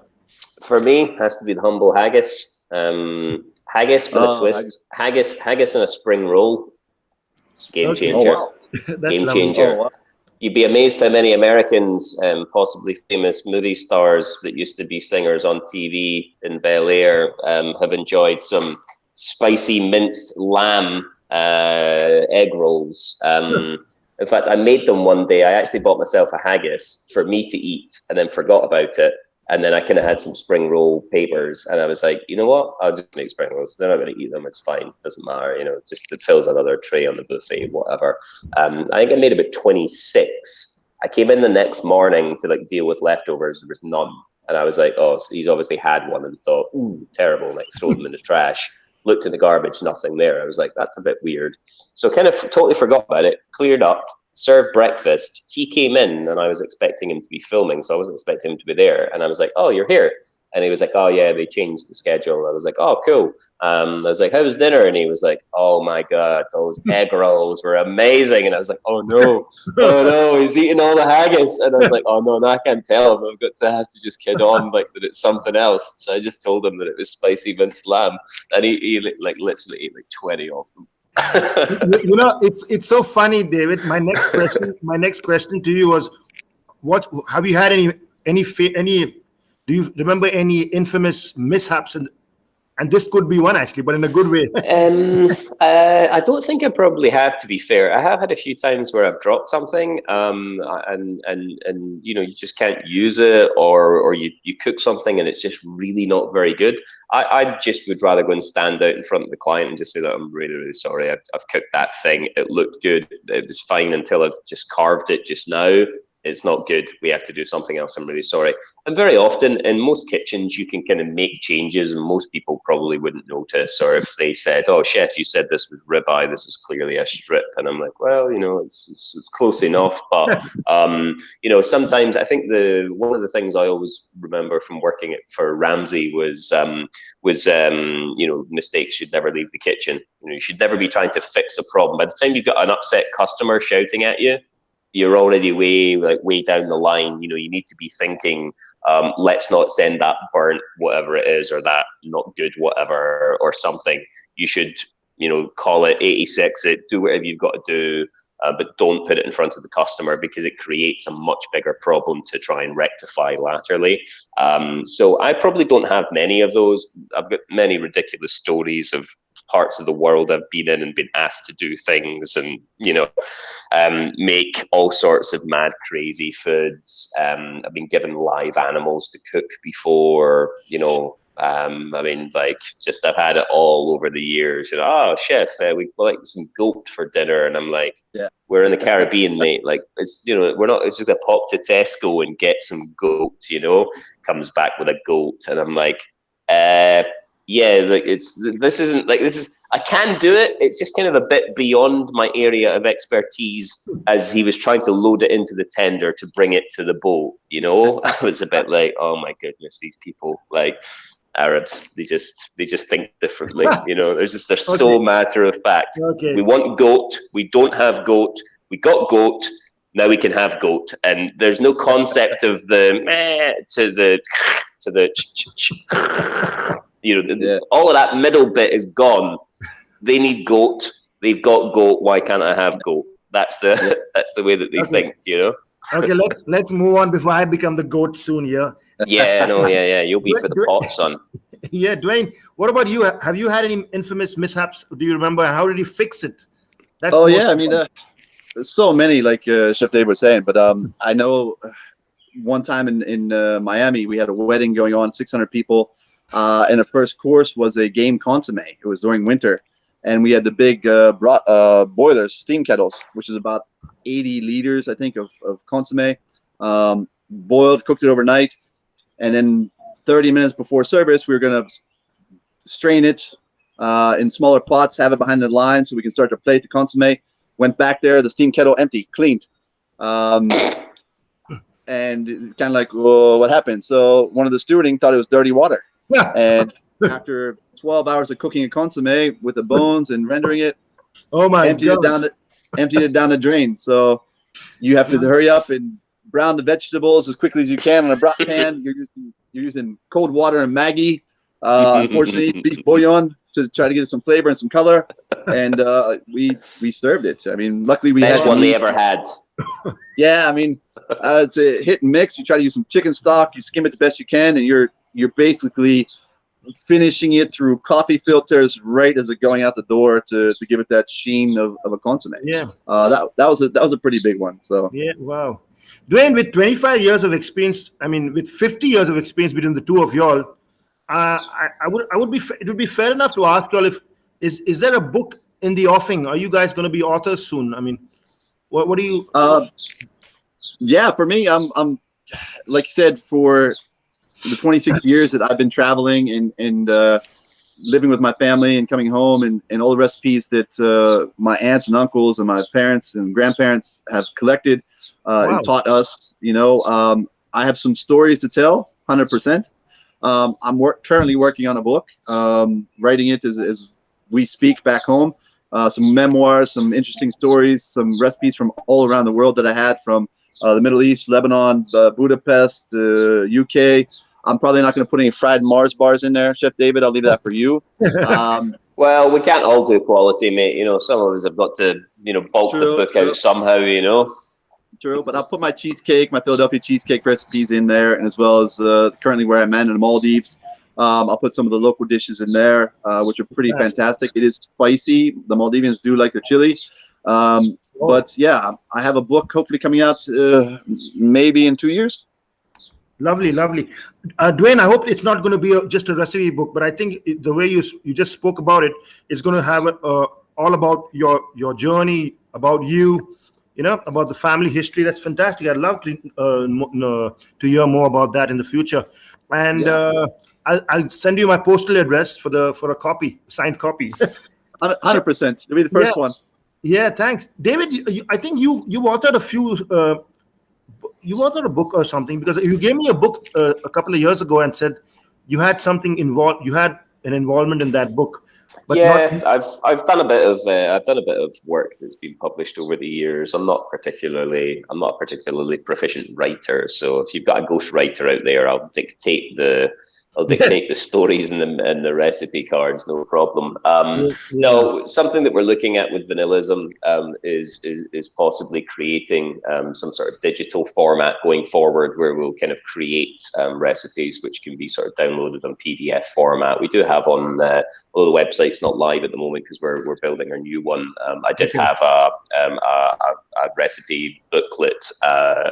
For me, it has to be the humble haggis. Haggis with a twist. Haggis and a spring roll. Game changer. Oh, wow. Game changer. Oh, wow. You'd be amazed how many Americans, possibly famous movie stars that used to be singers on TV in Bel Air, have enjoyed some spicy minced lamb egg rolls. In fact, I made them one day. I actually bought myself a haggis for me to eat and then forgot about it. And then I kind of had some spring roll papers, and I was like, you know what? I'll just make spring rolls. They're not going to eat them. It's fine. It doesn't matter. You know, it fills another tray on the buffet, whatever. I think I made about 26. I came in the next morning to like deal with leftovers. There was none. And I was like, oh, so he's obviously had one and thought, ooh, terrible. Like throw them in the trash. Looked in the garbage, nothing there. I was like, that's a bit weird. So kind of totally forgot about it, cleared up. Served breakfast. He came in and I was expecting him to be filming, so I wasn't expecting him to be there. And I was like, oh, you're here. And he was like, oh yeah, they changed the schedule. I was like, oh cool. I was like, how was dinner? And he was like, oh my God, those egg rolls were amazing. And I was like, oh no, he's eating all the haggis. And I was like, oh no, I can't tell him. I've got to have to just kid on like that it's something else. So I just told him that it was spicy minced lamb, and he like literally ate like 20 of them. It's so funny, David. My next question to you was, what have you had any? Do you remember any infamous mishaps? And this could be one actually, but in a good way. I don't think I probably have, to be fair. I have had a few times where I've dropped something, and you just can't use it, or you cook something and it's just really not very good. I just would rather go and stand out in front of the client and just say that I'm really, really sorry. I've cooked that thing. It looked good. It was fine until I've just carved it just now. It's not good. We have to do something else. I'm really sorry. And very often in most kitchens, you can kind of make changes, and most people probably wouldn't notice. Or if they said, oh, chef, you said this was ribeye, this is clearly a strip. And I'm like, well, it's close enough. But, sometimes I think one of the things I always remember from working for Ramsay was mistakes should never leave the kitchen. You should never be trying to fix a problem. By the time you've got an upset customer shouting at you, you're already way down the line. You need to be thinking, let's not send that burnt whatever it is, or that not good whatever, or something. You should, call it 86 it, do whatever you've got to do, but don't put it in front of the customer, because it creates a much bigger problem to try and rectify laterally. So I probably don't have many of those. I've got many ridiculous stories of parts of the world I've been in and been asked to do things, and make all sorts of mad, crazy foods. I've been given live animals to cook before. I've had it all over the years. Oh, chef, we'd like some goat for dinner, and I'm like, yeah, we're in the Caribbean, mate. Like, it's we're not. It's just a pop to Tesco and get some goat. Comes back with a goat, and I'm like, yeah, like I can do it. It's just kind of a bit beyond my area of expertise, as he was trying to load it into the tender to bring it to the boat. I was a bit like, oh my goodness, these people, like Arabs, they just think differently. They're so matter of fact. Okay. We want goat. We don't have goat. We got goat. Now we can have goat. And there's no concept of the all of that middle bit is gone. They need goat. They've got goat. Why can't I have goat? That's the way that they think. Okay, let's move on before I become the goat soon. Yeah. Yeah. You'll be for the pot, son. Yeah, Dwayne. What about you? Have you had any infamous mishaps? Do you remember? How did you fix it? So many, like Chef Dave was saying. But I know one time in Miami, we had a wedding going on, 600 people. And the first course was a game consomme. It was during winter, and we had the big boilers, steam kettles, which is about 80 liters, I think, of consomme. Boiled, cooked it overnight, and then 30 minutes before service, we were gonna strain it in smaller pots, have it behind the line, so we can start to plate the consomme. Went back there, the steam kettle empty, cleaned. And it's kind of like, whoa, what happened? So one of the stewarding thought it was dirty water. And after 12 hours of cooking a consomme with the bones and rendering it, emptied it down the drain. So you have to hurry up and brown the vegetables as quickly as you can on a broth pan. You're using cold water and Maggi. Unfortunately, beef bouillon to try to get some flavor and some color. And we served it. I mean, luckily we best one they ever had. Yeah, I mean, it's a hit and mix. You try to use some chicken stock, you skim it the best you can, and you're basically finishing it through coffee filters right as it's going out the door to give it that sheen of a consomme. Yeah. That was a pretty big one. So yeah, wow. Dwayne, with 25 years of experience, I mean, with 50 years of experience between the two of y'all, it would be fair enough to ask y'all is there a book in the offing? Are you guys going to be authors soon? I mean, what do you? Yeah, for me, I'm like you said, for the 26 years that I've been traveling and living with my family and coming home and all the recipes that my aunts and uncles and my parents and grandparents have collected and taught us, I have some stories to tell, 100%. I'm currently working on a book, writing it as we speak back home. Some memoirs, some interesting stories, some recipes from all around the world that I had from the Middle East, Lebanon, Budapest, UK. I'm probably not going to put any fried Mars bars in there, Chef David. I'll leave that for you. Well, we can't all do quality, mate. You know, some of us have got to, bulk the book out somehow, True, but I'll put my cheesecake, my Philadelphia cheesecake recipes in there, and as well as currently where I'm at in the Maldives. I'll put some of the local dishes in there, which are pretty fantastic. It is spicy. The Maldivians do like their chili. But yeah, I have a book hopefully coming out maybe in 2 years. Lovely. Dwayne, I hope it's not going to be just a recipe book, but I think the way you just spoke about it is going to have all about your journey, about you, about the family history. That's fantastic. I'd love to hear more about that in the future. And I'll send you my postal address for a copy, signed copy. 100%. You'll be the first one. Yeah, thanks, David. I think you authored a few. You authored a book or something, because you gave me a book a couple of years ago and said you had something involved. You had an involvement in that book. But I've done a bit of work that's been published over the years. I'm not a particularly proficient writer. So if you've got a ghost writer out there, I'll dictate the stories and the recipe cards, no problem. No, something that we're looking at with Vanillism is possibly creating some sort of digital format going forward, where we'll kind of create recipes which can be sort of downloaded on PDF format. We do have on, although the website's not live at the moment because we're building our new one. I did have a recipe booklet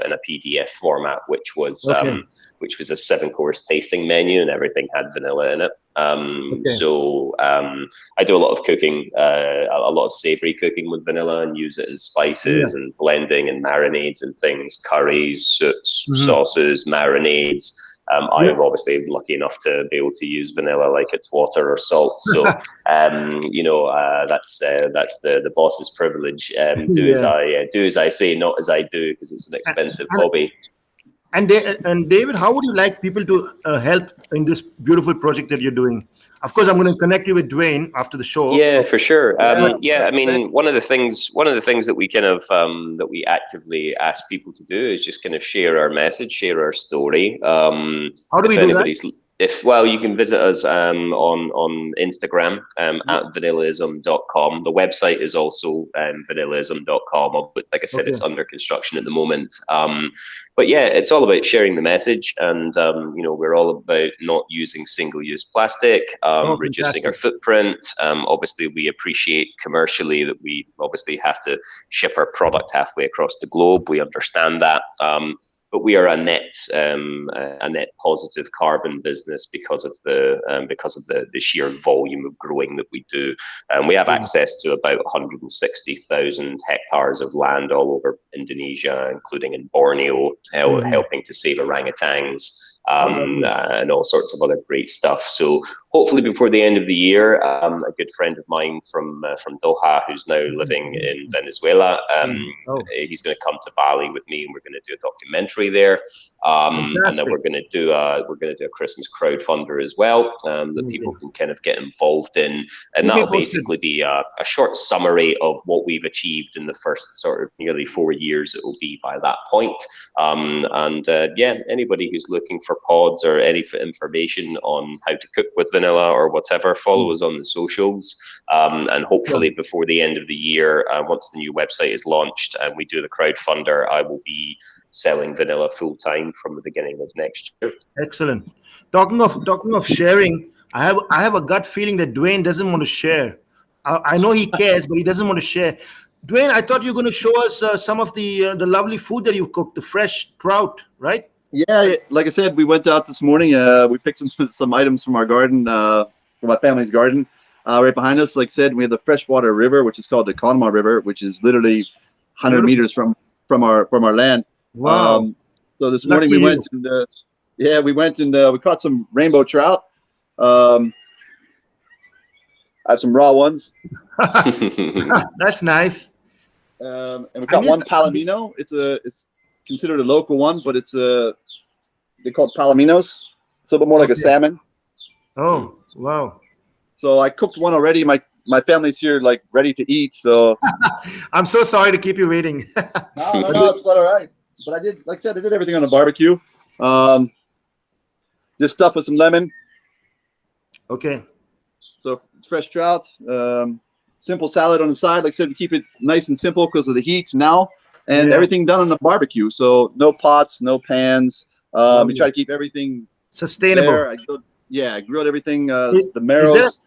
in a PDF format, which was a 7-course tasting menu, and everything had vanilla in it. So I do a lot of cooking, a lot of savory cooking with vanilla, and use it in spices and blending and marinades and things, curries, soups, sauces, marinades. I'm obviously lucky enough to be able to use vanilla like it's water or salt. So, that's the boss's privilege. Do as I say, not as I do, because it's an expensive hobby. And David, how would you like people to help in this beautiful project that you're doing? Of course, I'm going to connect you with Dwayne after the show. Yeah, for sure. I mean, one of the things that we kind of that we actively ask people to do is just kind of share our message, share our story. How do we do that? You can visit us on Instagram at vanillism.com. The website is also vanillism.com. But like I said, it's under construction at the moment. But yeah, it's all about sharing the message, and we're all about not using single-use plastic, reducing our footprint. Obviously, we appreciate commercially that we obviously have to ship our product halfway across the globe. We understand that. But we are a net positive carbon business because of the sheer volume of growing that we do. We have access to about 160,000 hectares of land all over Indonesia, including in Borneo, helping to save orangutans. And all sorts of other great stuff. So hopefully before the end of the year, a good friend of mine from Doha, who's now living in Venezuela, he's going to come to Bali with me, and we're going to do a documentary there. And then we're going to do a Christmas crowdfunder as well, that people can kind of get involved in, and that'll basically be a short summary of what we've achieved in the first sort of nearly 4 years it will be by that point. Anybody who's looking for pods or any information on how to cook with vanilla or whatever, follow us on the socials, and hopefully before the end of the year, once the new website is launched and we do the crowdfunder, I will be selling vanilla full time from the beginning of next year. Excellent. Talking of sharing, I have a gut feeling that Dwayne doesn't want to share. I know he cares, but he doesn't want to share. Dwayne, I thought you were going to show us some of the lovely food that you cooked, the fresh trout, right? Yeah, like I said, we went out this morning. We picked some items from our garden, from my family's garden. Right behind us, like I said, we have the freshwater river, which is called the Conemaugh River, which is literally 100 meters from our land. Wow. So this morning we went and we caught some rainbow trout. I have some raw ones. That's nice. And we got one palomino. It's considered a local one, but they call it palominos. It's a little bit more like a Okay. salmon. Oh, wow. So I cooked one already. My family's here, like ready to eat. So I'm so sorry to keep you waiting. no, it's quite all right. But I did, like I said, I did everything on the barbecue. Just stuff with some lemon. Okay. So fresh trout. Simple salad on the side. Like I said, we keep it nice and simple because of the heat now, and Yeah. everything done on the barbecue. So no pots, no pans. We try to keep everything Sustainable. there. I grilled everything. Is- The marrows.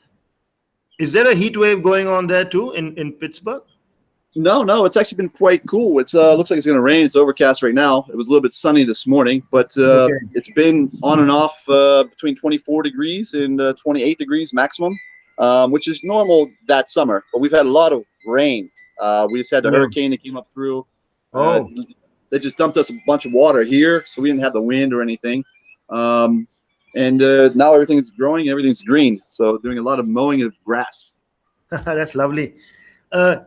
Is there a heat wave going on there too in Pittsburgh? No, it's actually been quite cool. It's looks like it's going to rain. It's overcast right now. It was a little bit sunny this morning, but Okay. it's been on and off between 24 degrees and 28 degrees maximum, which is normal that summer. But we've had a lot of rain. We just had the Yeah. hurricane that came up through. Oh, They just dumped us a bunch of water here, so we didn't have the wind or anything. And now everything's growing, everything's green. So doing a lot of mowing of grass. that's lovely.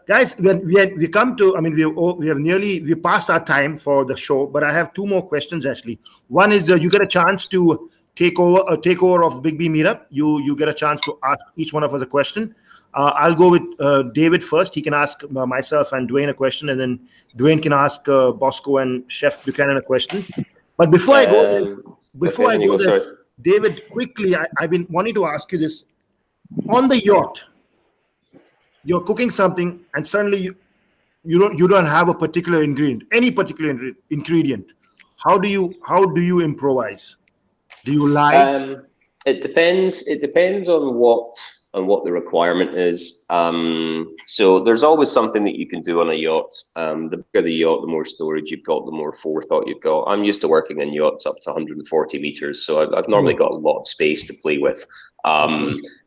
Guys, when we come to, I mean, we passed our time for the show, but I have two more questions actually. One is you get a chance to take over of Big B Meetup. You get a chance to ask each one of us a question. I'll go with David first. He can ask myself and Dwayne a question, and then Dwayne can ask Bosco and Chef Buchanan a question. But before I go there, Sorry. David, quickly, I've been wanting to ask you this. On the yacht, you're cooking something, and suddenly you don't have a particular ingredient, any particular ingredient. How do you improvise? Do you lie? It depends. It depends on what the requirement is. So there's always something that you can do on a yacht. The bigger the yacht, the more storage you've got, the more forethought you've got. I'm used to working in yachts up to 140 meters, so I've normally got a lot of space to play with.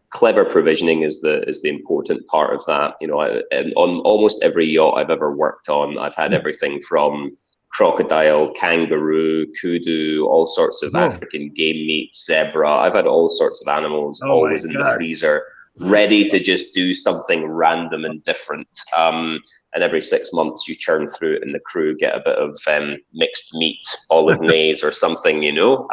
Clever provisioning is the important part of that. You know, on almost every yacht I've ever worked on, I've had everything from crocodile, kangaroo, kudu, all sorts of African game meat, zebra. I've had all sorts of animals always in the freezer, ready to just do something random and different. And every 6 months you churn through it and the crew get a bit of mixed meat, bolognese or something, you know.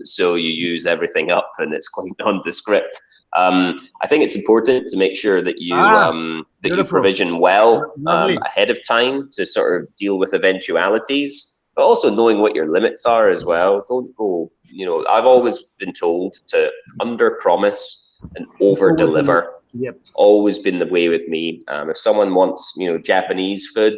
So you use everything up and it's quite nondescript. I think it's important to make sure that you provision well ahead of time to sort of deal with eventualities, but also knowing what your limits are as well. Don't go, you know, I've always been told to under promise and over deliver. Yep. It's always been the way with me. If someone wants, you know, Japanese food,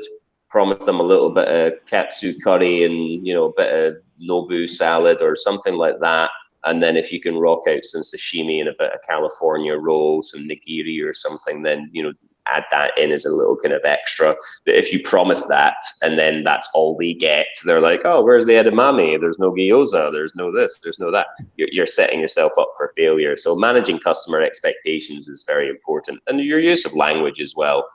promise them a little bit of katsu curry and, you know, a bit of nobu salad or something like that. And then if you can rock out some sashimi and a bit of California roll, some nigiri or something, then, you know, add that in as a little kind of extra. But if you promise that and then that's all they get, they're like, oh, where's the edamame? There's no gyoza, there's no this, there's no that. You're setting yourself up for failure. So managing customer expectations is very important. And your use of language as well.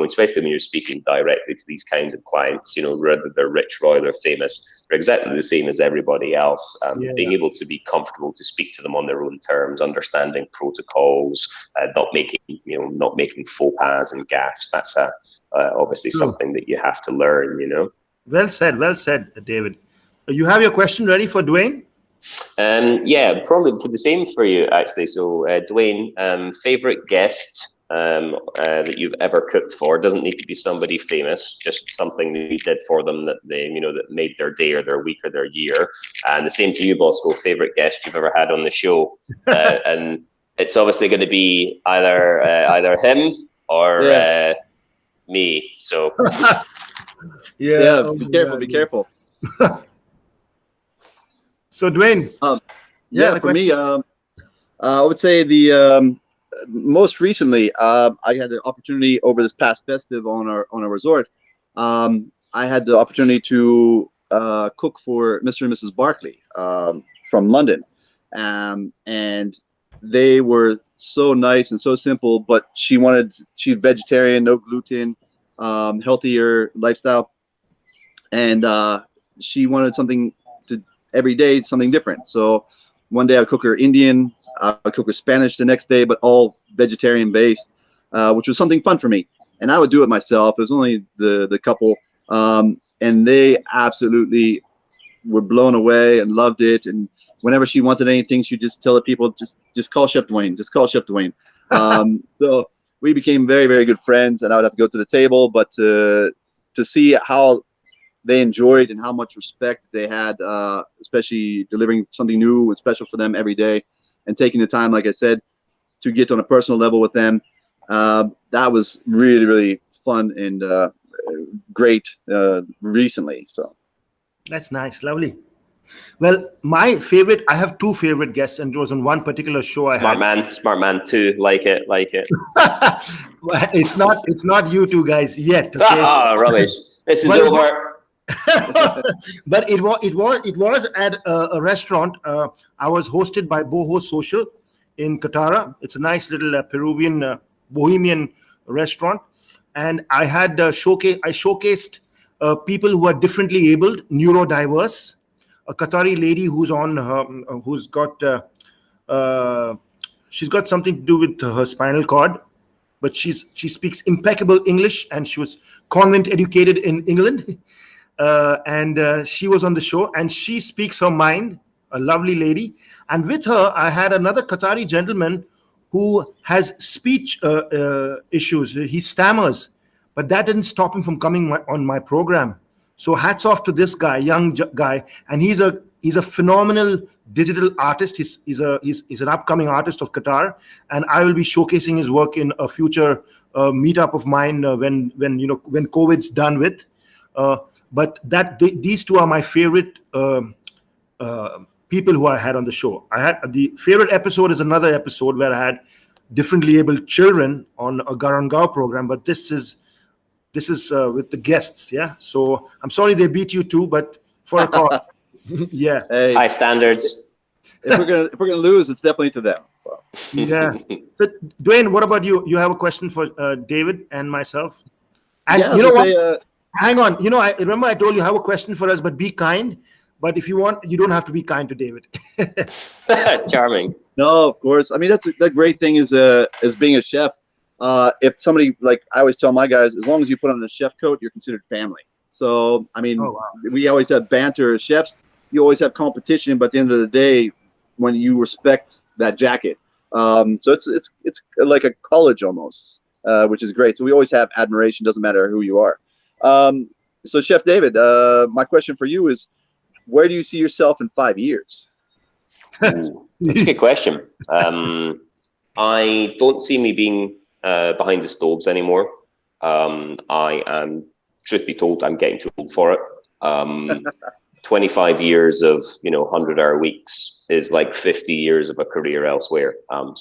Especially when you're speaking directly to these kinds of clients, you know, whether they're rich, royal, or famous, they're exactly the same as everybody else. Being able to be comfortable to speak to them on their own terms, understanding protocols, not making faux pas and gaffes. That's obviously something that you have to learn, you know. Well said, David. You have your question ready for Dwayne? Yeah, probably for the same for you, actually. So, Dwayne, favorite guest that you've ever cooked for? Doesn't need to be somebody famous, just something that you did for them that they, you know, that made their day or their week or their year. And the same to you, Bosco, favorite guest you've ever had on the show. And it's obviously going to be either him or me. So Be careful. So Dwayne, for me, I would say the most recently, I had the opportunity over this past festive on our resort. I had the opportunity to cook for Mr. and Mrs. Barkley from London, and they were so nice and so simple. But she's vegetarian, no gluten, healthier lifestyle, and she wanted something every day, something different. So one day I would cook her Indian. I cook her Spanish the next day, but all vegetarian based, which was something fun for me. And I would do it myself. It was only the couple, and they absolutely were blown away and loved it. And whenever she wanted anything, she'd just tell the people, just call Chef Dwayne, just call Chef Dwayne. So we became very, very good friends, and I would have to go to the table, but to see how they enjoyed and how much respect they had, especially delivering something new and special for them every day, and taking the time, like I said, to get on a personal level with them. That was really, really fun and great recently. So That's nice, lovely. Well, my favorite, I have two favorite guests, and it was on one particular show I had. Smart man too. Like it. It's not you two guys yet, okay? Rubbish. This is But over. but it was at a restaurant. I was hosted by Boho Social in Qatar. It's a nice little Peruvian bohemian restaurant, and I had I showcased people who are differently abled, neurodiverse. A Qatari lady who's got she's got something to do with her spinal cord, but she speaks impeccable English, and she was convent educated in England. And she was on the show, and she speaks her mind, a lovely lady. And with her, I had another Qatari gentleman who has speech issues. He stammers, but that didn't stop him from coming on my program. So hats off to this guy, guy, and he's a phenomenal digital artist. He's an upcoming artist of Qatar, and I will be showcasing his work in a future meetup of mine when COVID's done with. But these two are my favorite people who I had on the show. I had the favorite episode is another episode where I had differently abled children on a Garangao program, but this is with the guests. Yeah, so I'm sorry they beat you too, but for a call. Yeah. Hey, high standards. if we're gonna lose, it's definitely to them. So. Yeah. So Dwayne, what about you? You have a question for David and myself? And yeah, you know what? say, Hang on. I remember I told you have a question for us, but be kind. But if you want, you don't have to be kind to David. Charming. No, of course. I mean, that's the great thing is being a chef. If somebody, like I always tell my guys, as long as you put on a chef coat, you're considered family. So I mean, we always have banter as chefs. You always have competition, but at the end of the day, when you respect that jacket, so it's like a college almost, which is great. So we always have admiration. Doesn't matter who you are. So Chef David, my question for you is, where do you see yourself in 5 years? That's a good question. I don't see me being behind the stoves anymore. I am, truth be told, I'm getting too old for it. 25 years of 100-hour weeks is like 50 years of a career elsewhere. And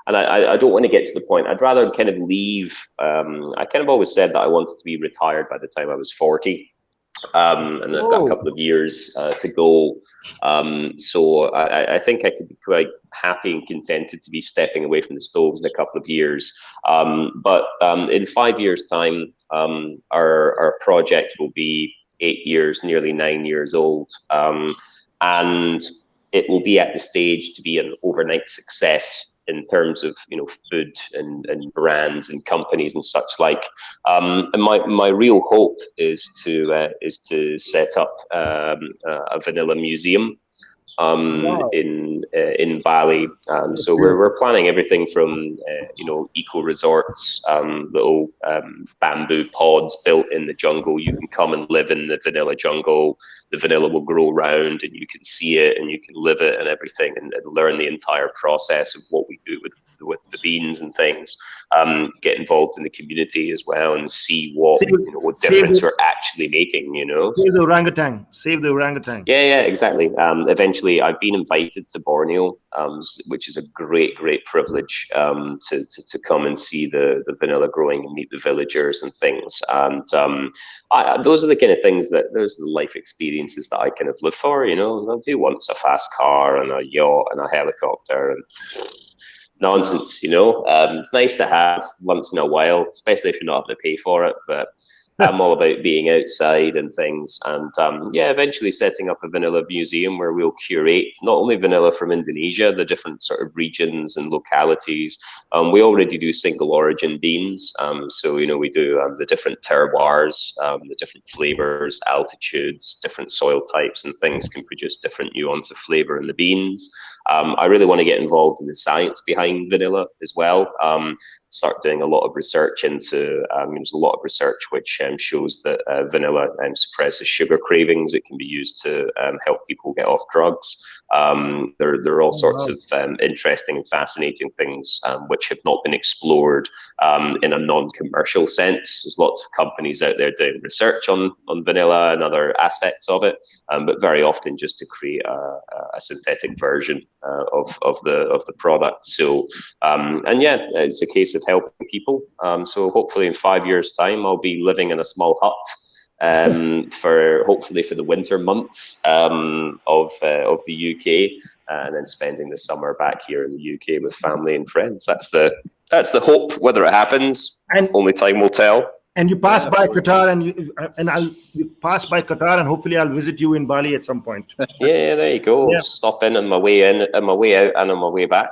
I don't want to get to the point. I'd rather kind of leave. I kind of always said that I wanted to be retired by the time I was 40. And I've got a couple of years to go. So I think I could be quite happy and contented to be stepping away from the stoves in a couple of years. But in 5 years' time, our project will be 8 years, nearly 9 years old. And it will be at the stage to be an overnight success in terms of food and brands and companies and such like. And my real hope is to set up a vanilla museum in Bali. So we're planning everything from eco resorts, little bamboo pods built in the jungle. You can come and live in the vanilla jungle. The vanilla will grow round, and you can see it, and you can live it, and everything, and learn the entire process of what we do with the beans and things. Get involved in the community as well, and see what difference we're actually making. Save the orangutan. Save the orangutan. Yeah, exactly. Eventually, I've been invited to Borneo, which is a great privilege to come and see the vanilla growing and meet the villagers and things. And those are the kind of things those are the life experiences that I kind of live for. I do want a fast car and a yacht and a helicopter and nonsense. It's nice to have once in a while, especially if you're not having to pay for it. But I'm all about being outside and things. And eventually setting up a vanilla museum where we'll curate not only vanilla from Indonesia, the different sort of regions and localities. We already do single origin beans. So, we do the different terroirs, the different flavors, altitudes, different soil types and things can produce different nuance of flavor in the beans. I really want to get involved in the science behind vanilla as well. Start doing a lot of research into, there's a lot of research which shows that vanilla suppresses sugar cravings. It can be used to help people get off drugs. There are all sorts of interesting and fascinating things which have not been explored in a non-commercial sense. There's lots of companies out there doing research on vanilla and other aspects of it, but very often just to create a synthetic version of the product. So, it's a case of helping people. So hopefully in 5 years' time, I'll be living in a small hut for the winter months of the UK, and then spending the summer back here in the UK with family and friends. That's the hope. Whether it happens, and only time will tell. And you pass by Qatar, and I'll pass by Qatar, and hopefully I'll visit you in Bali at some point. Yeah, there you go. Yeah. Stop in on my way in, on my way out, and on my way back.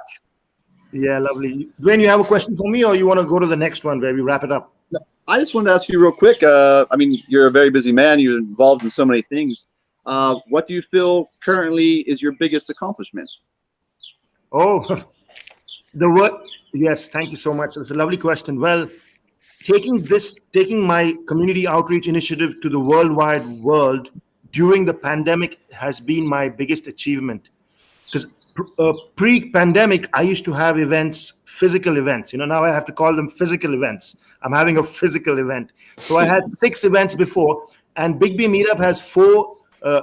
Yeah, lovely. Dwayne, you have a question for me, or you want to go to the next one where we wrap it up? I just wanted to ask you real quick. You're a very busy man. You're involved in so many things. What do you feel currently is your biggest accomplishment? Oh, yes, thank you so much. It's a lovely question. Well, taking my community outreach initiative to the worldwide world during the pandemic has been my biggest achievement. Because pre-pandemic, I used to have events, physical events. Now I have to call them physical events. I'm having a physical event. So I had 6 events before, and Big B Meetup has 4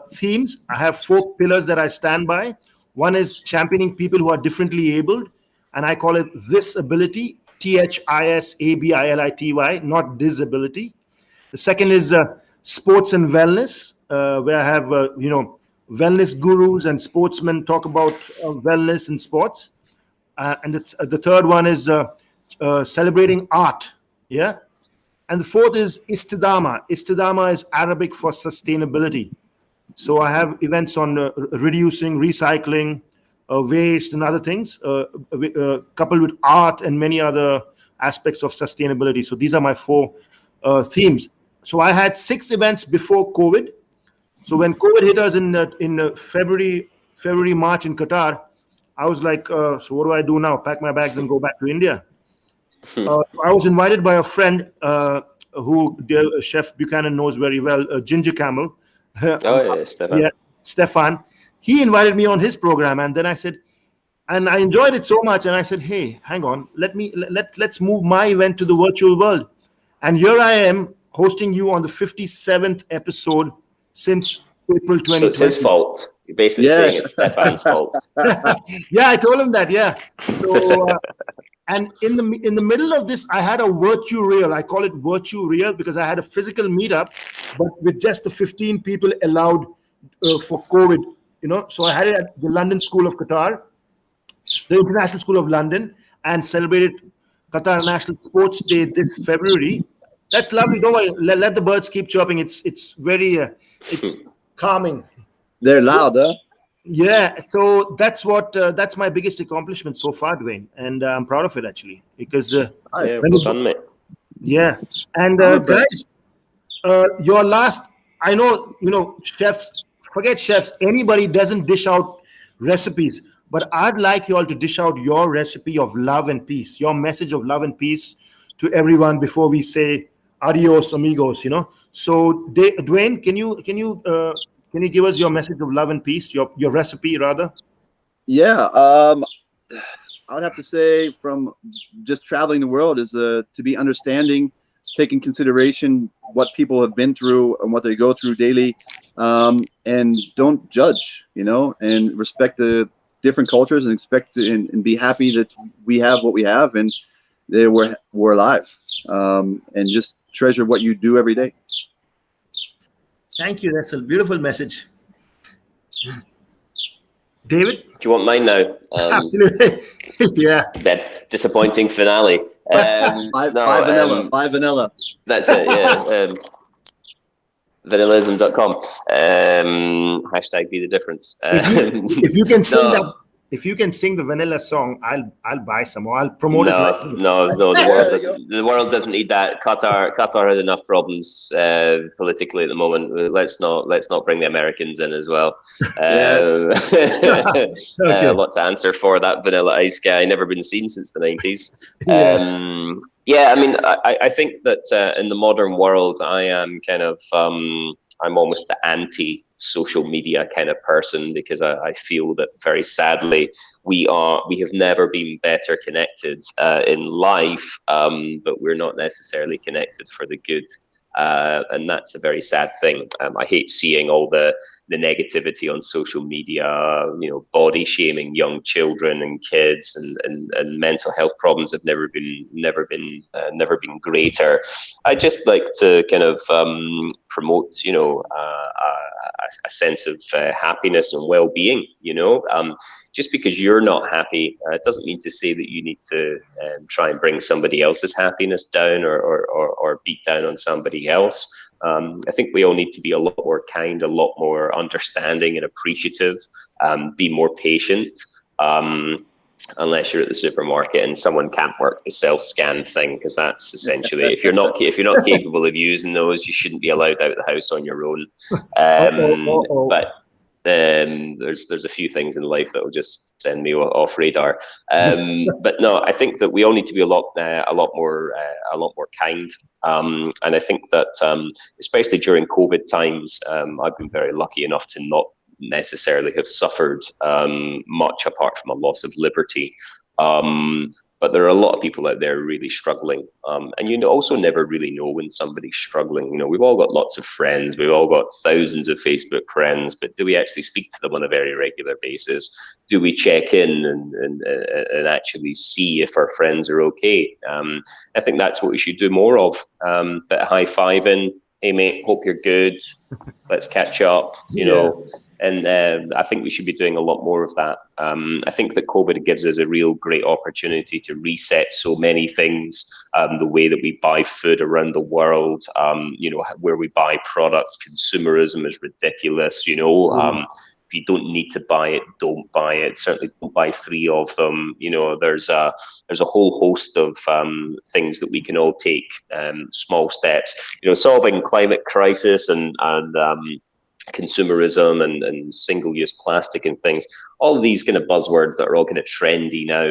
themes. I have 4 pillars that I stand by. One is championing people who are differently abled, and I call it This Ability, THISABILITY, not disability. The second is sports and wellness, where I have, wellness gurus and sportsmen talk about wellness and sports. And the third one is celebrating art. Yeah. And the fourth is Istidama. Istidama is Arabic for sustainability. So I have events on reducing, recycling, waste and other things, coupled with art and many other aspects of sustainability. So these are my 4 themes. So I had 6 events before COVID. So when COVID hit us in February, March in Qatar, I was like, so what do I do now? Pack my bags and go back to India. I was invited by a friend who Chef Buchanan knows very well, Ginger Camel. Stefan. Yeah, Stefan. He invited me on his program, and then I said, and I enjoyed it so much, and I said, hey, hang on, let's move my event to the virtual world. And here I am hosting you on the 57th episode since April 2020. So it's his fault. You're basically saying it's Stefan's fault. Yeah, I told him that. Yeah. So, and in the middle of this, I had a virtue reel. I call it virtue reel because I had a physical meetup, but with just the 15 people allowed for COVID. So I had it at the London School of Qatar, the International School of London, and celebrated Qatar National Sports Day this February. That's lovely. Don't worry. Let the birds keep chirping. It's very, it's calming. They're loud, huh? Yeah. So that's my biggest accomplishment so far, Dwayne, and I'm proud of it actually because well done, mate. Yeah. And guys, your last. I know. Chefs. Forget chefs. Anybody doesn't dish out recipes, but I'd like you all to dish out your recipe of love and peace, your message of love and peace to everyone before we say adios, amigos. So, Dwayne, can you give us your message of love and peace, your recipe rather? Yeah, I would have to say from just traveling the world is to be understanding, taking consideration what people have been through and what they go through daily, and don't judge, and respect the different cultures and expect and be happy that we have what we have and we're alive, and just treasure what you do every day. Thank you. That's a beautiful message. David? Do you want mine now? Absolutely. Yeah. That disappointing finale. Five vanilla. That's it. Yeah. Vanilism.com. Hashtag be the difference. If you can sing no. that, if you can sing the vanilla song, I'll buy some or I'll promote it. Right No. The world doesn't need that. Qatar has enough problems politically at the moment. Let's not bring the Americans in as well. Okay. A lot to answer for that Vanilla Ice guy. Never been seen since the 90s. Yeah. I mean, I think that in the modern world, I am kind of I'm almost the anti-social media kind of person, because I feel that very sadly we have never been better connected in life, but we're not necessarily connected for the good, and that's a very sad thing. I hate seeing all the negativity on social media, body shaming young children and kids, and mental health problems have never been greater. I just like to kind of promote, a sense of happiness and well-being. Just because you're not happy, it doesn't mean to say that you need to try and bring somebody else's happiness down or beat down on somebody else. I think we all need to be a lot more kind, a lot more understanding and appreciative, be more patient. Unless you're at the supermarket and someone can't work the self-scan thing, because that's essentially, if you're not capable of using those, you shouldn't be allowed out of the house on your own. But there's a few things in life that will just send me off radar. But no, I think that we all need to be a lot more kind. And I think that especially during COVID times, I've been very lucky enough to not necessarily have suffered much apart from a loss of liberty. But there are a lot of people out there really struggling. And you also never really know when somebody's struggling. We've all got lots of friends. We've all got thousands of Facebook friends, but do we actually speak to them on a very regular basis? Do we check in and actually see if our friends are okay? I think that's what we should do more of. Bit of high-fiving. Hey, mate, hope you're good. Let's catch up, And I think we should be doing a lot more of that. I think that COVID gives us a real great opportunity to reset so many things, the way that we buy food around the world, where we buy products. Consumerism is ridiculous, If you don't need to buy it, don't buy it. Certainly don't buy 3 of them. There's a whole host of things that we can all take, small steps. Solving climate crisis and consumerism and single-use plastic and things. All of these kind of buzzwords that are all kind of trendy now.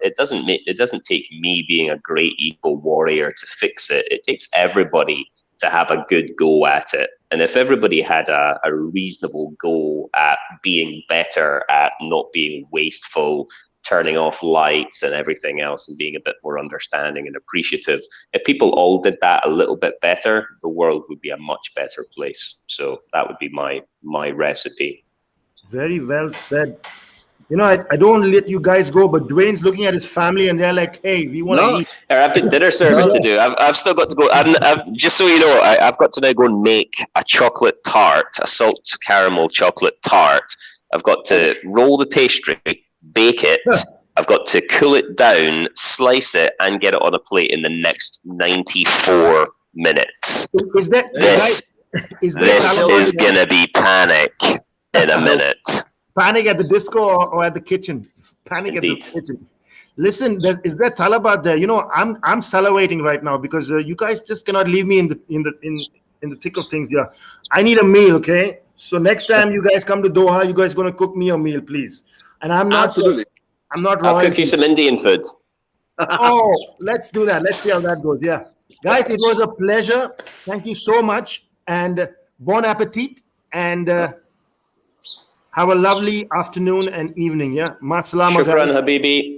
It doesn't take me being a great eco warrior to fix it. It takes everybody to have a good go at it. And if everybody had a reasonable go at being better, at not being wasteful, turning off lights and everything else, and being a bit more understanding and appreciative, if people all did that a little bit better, the world would be a much better place. So that would be my recipe. Very well said. I don't want to let you guys go, but Dwayne's looking at his family and they're like, hey, we want to eat. I've got dinner service to do. I've still got to go. I've just so you know, I've got to now go and make a chocolate tart, a salt caramel chocolate tart. I've got to roll the pastry, bake it. I've got to cool it down, slice it, and get it on a plate in the next 94 minutes. This is gonna be panic in a minute. Panic at the disco or at the kitchen? Panic Indeed. At the kitchen. Listen, is there Talab out there? I'm salivating right now because you guys just cannot leave me in the thick of things here. I need a meal, okay? So next time you guys come to Doha, you guys gonna cook me a meal, please. And I'm not absolutely. I'm not. I'll cook you some Indian food. Oh, let's do that. Let's see how that goes. Yeah, guys, it was a pleasure. Thank you so much, and bon appetit. And have a lovely afternoon and evening. Yeah, ma salama. Shukran, Habibi.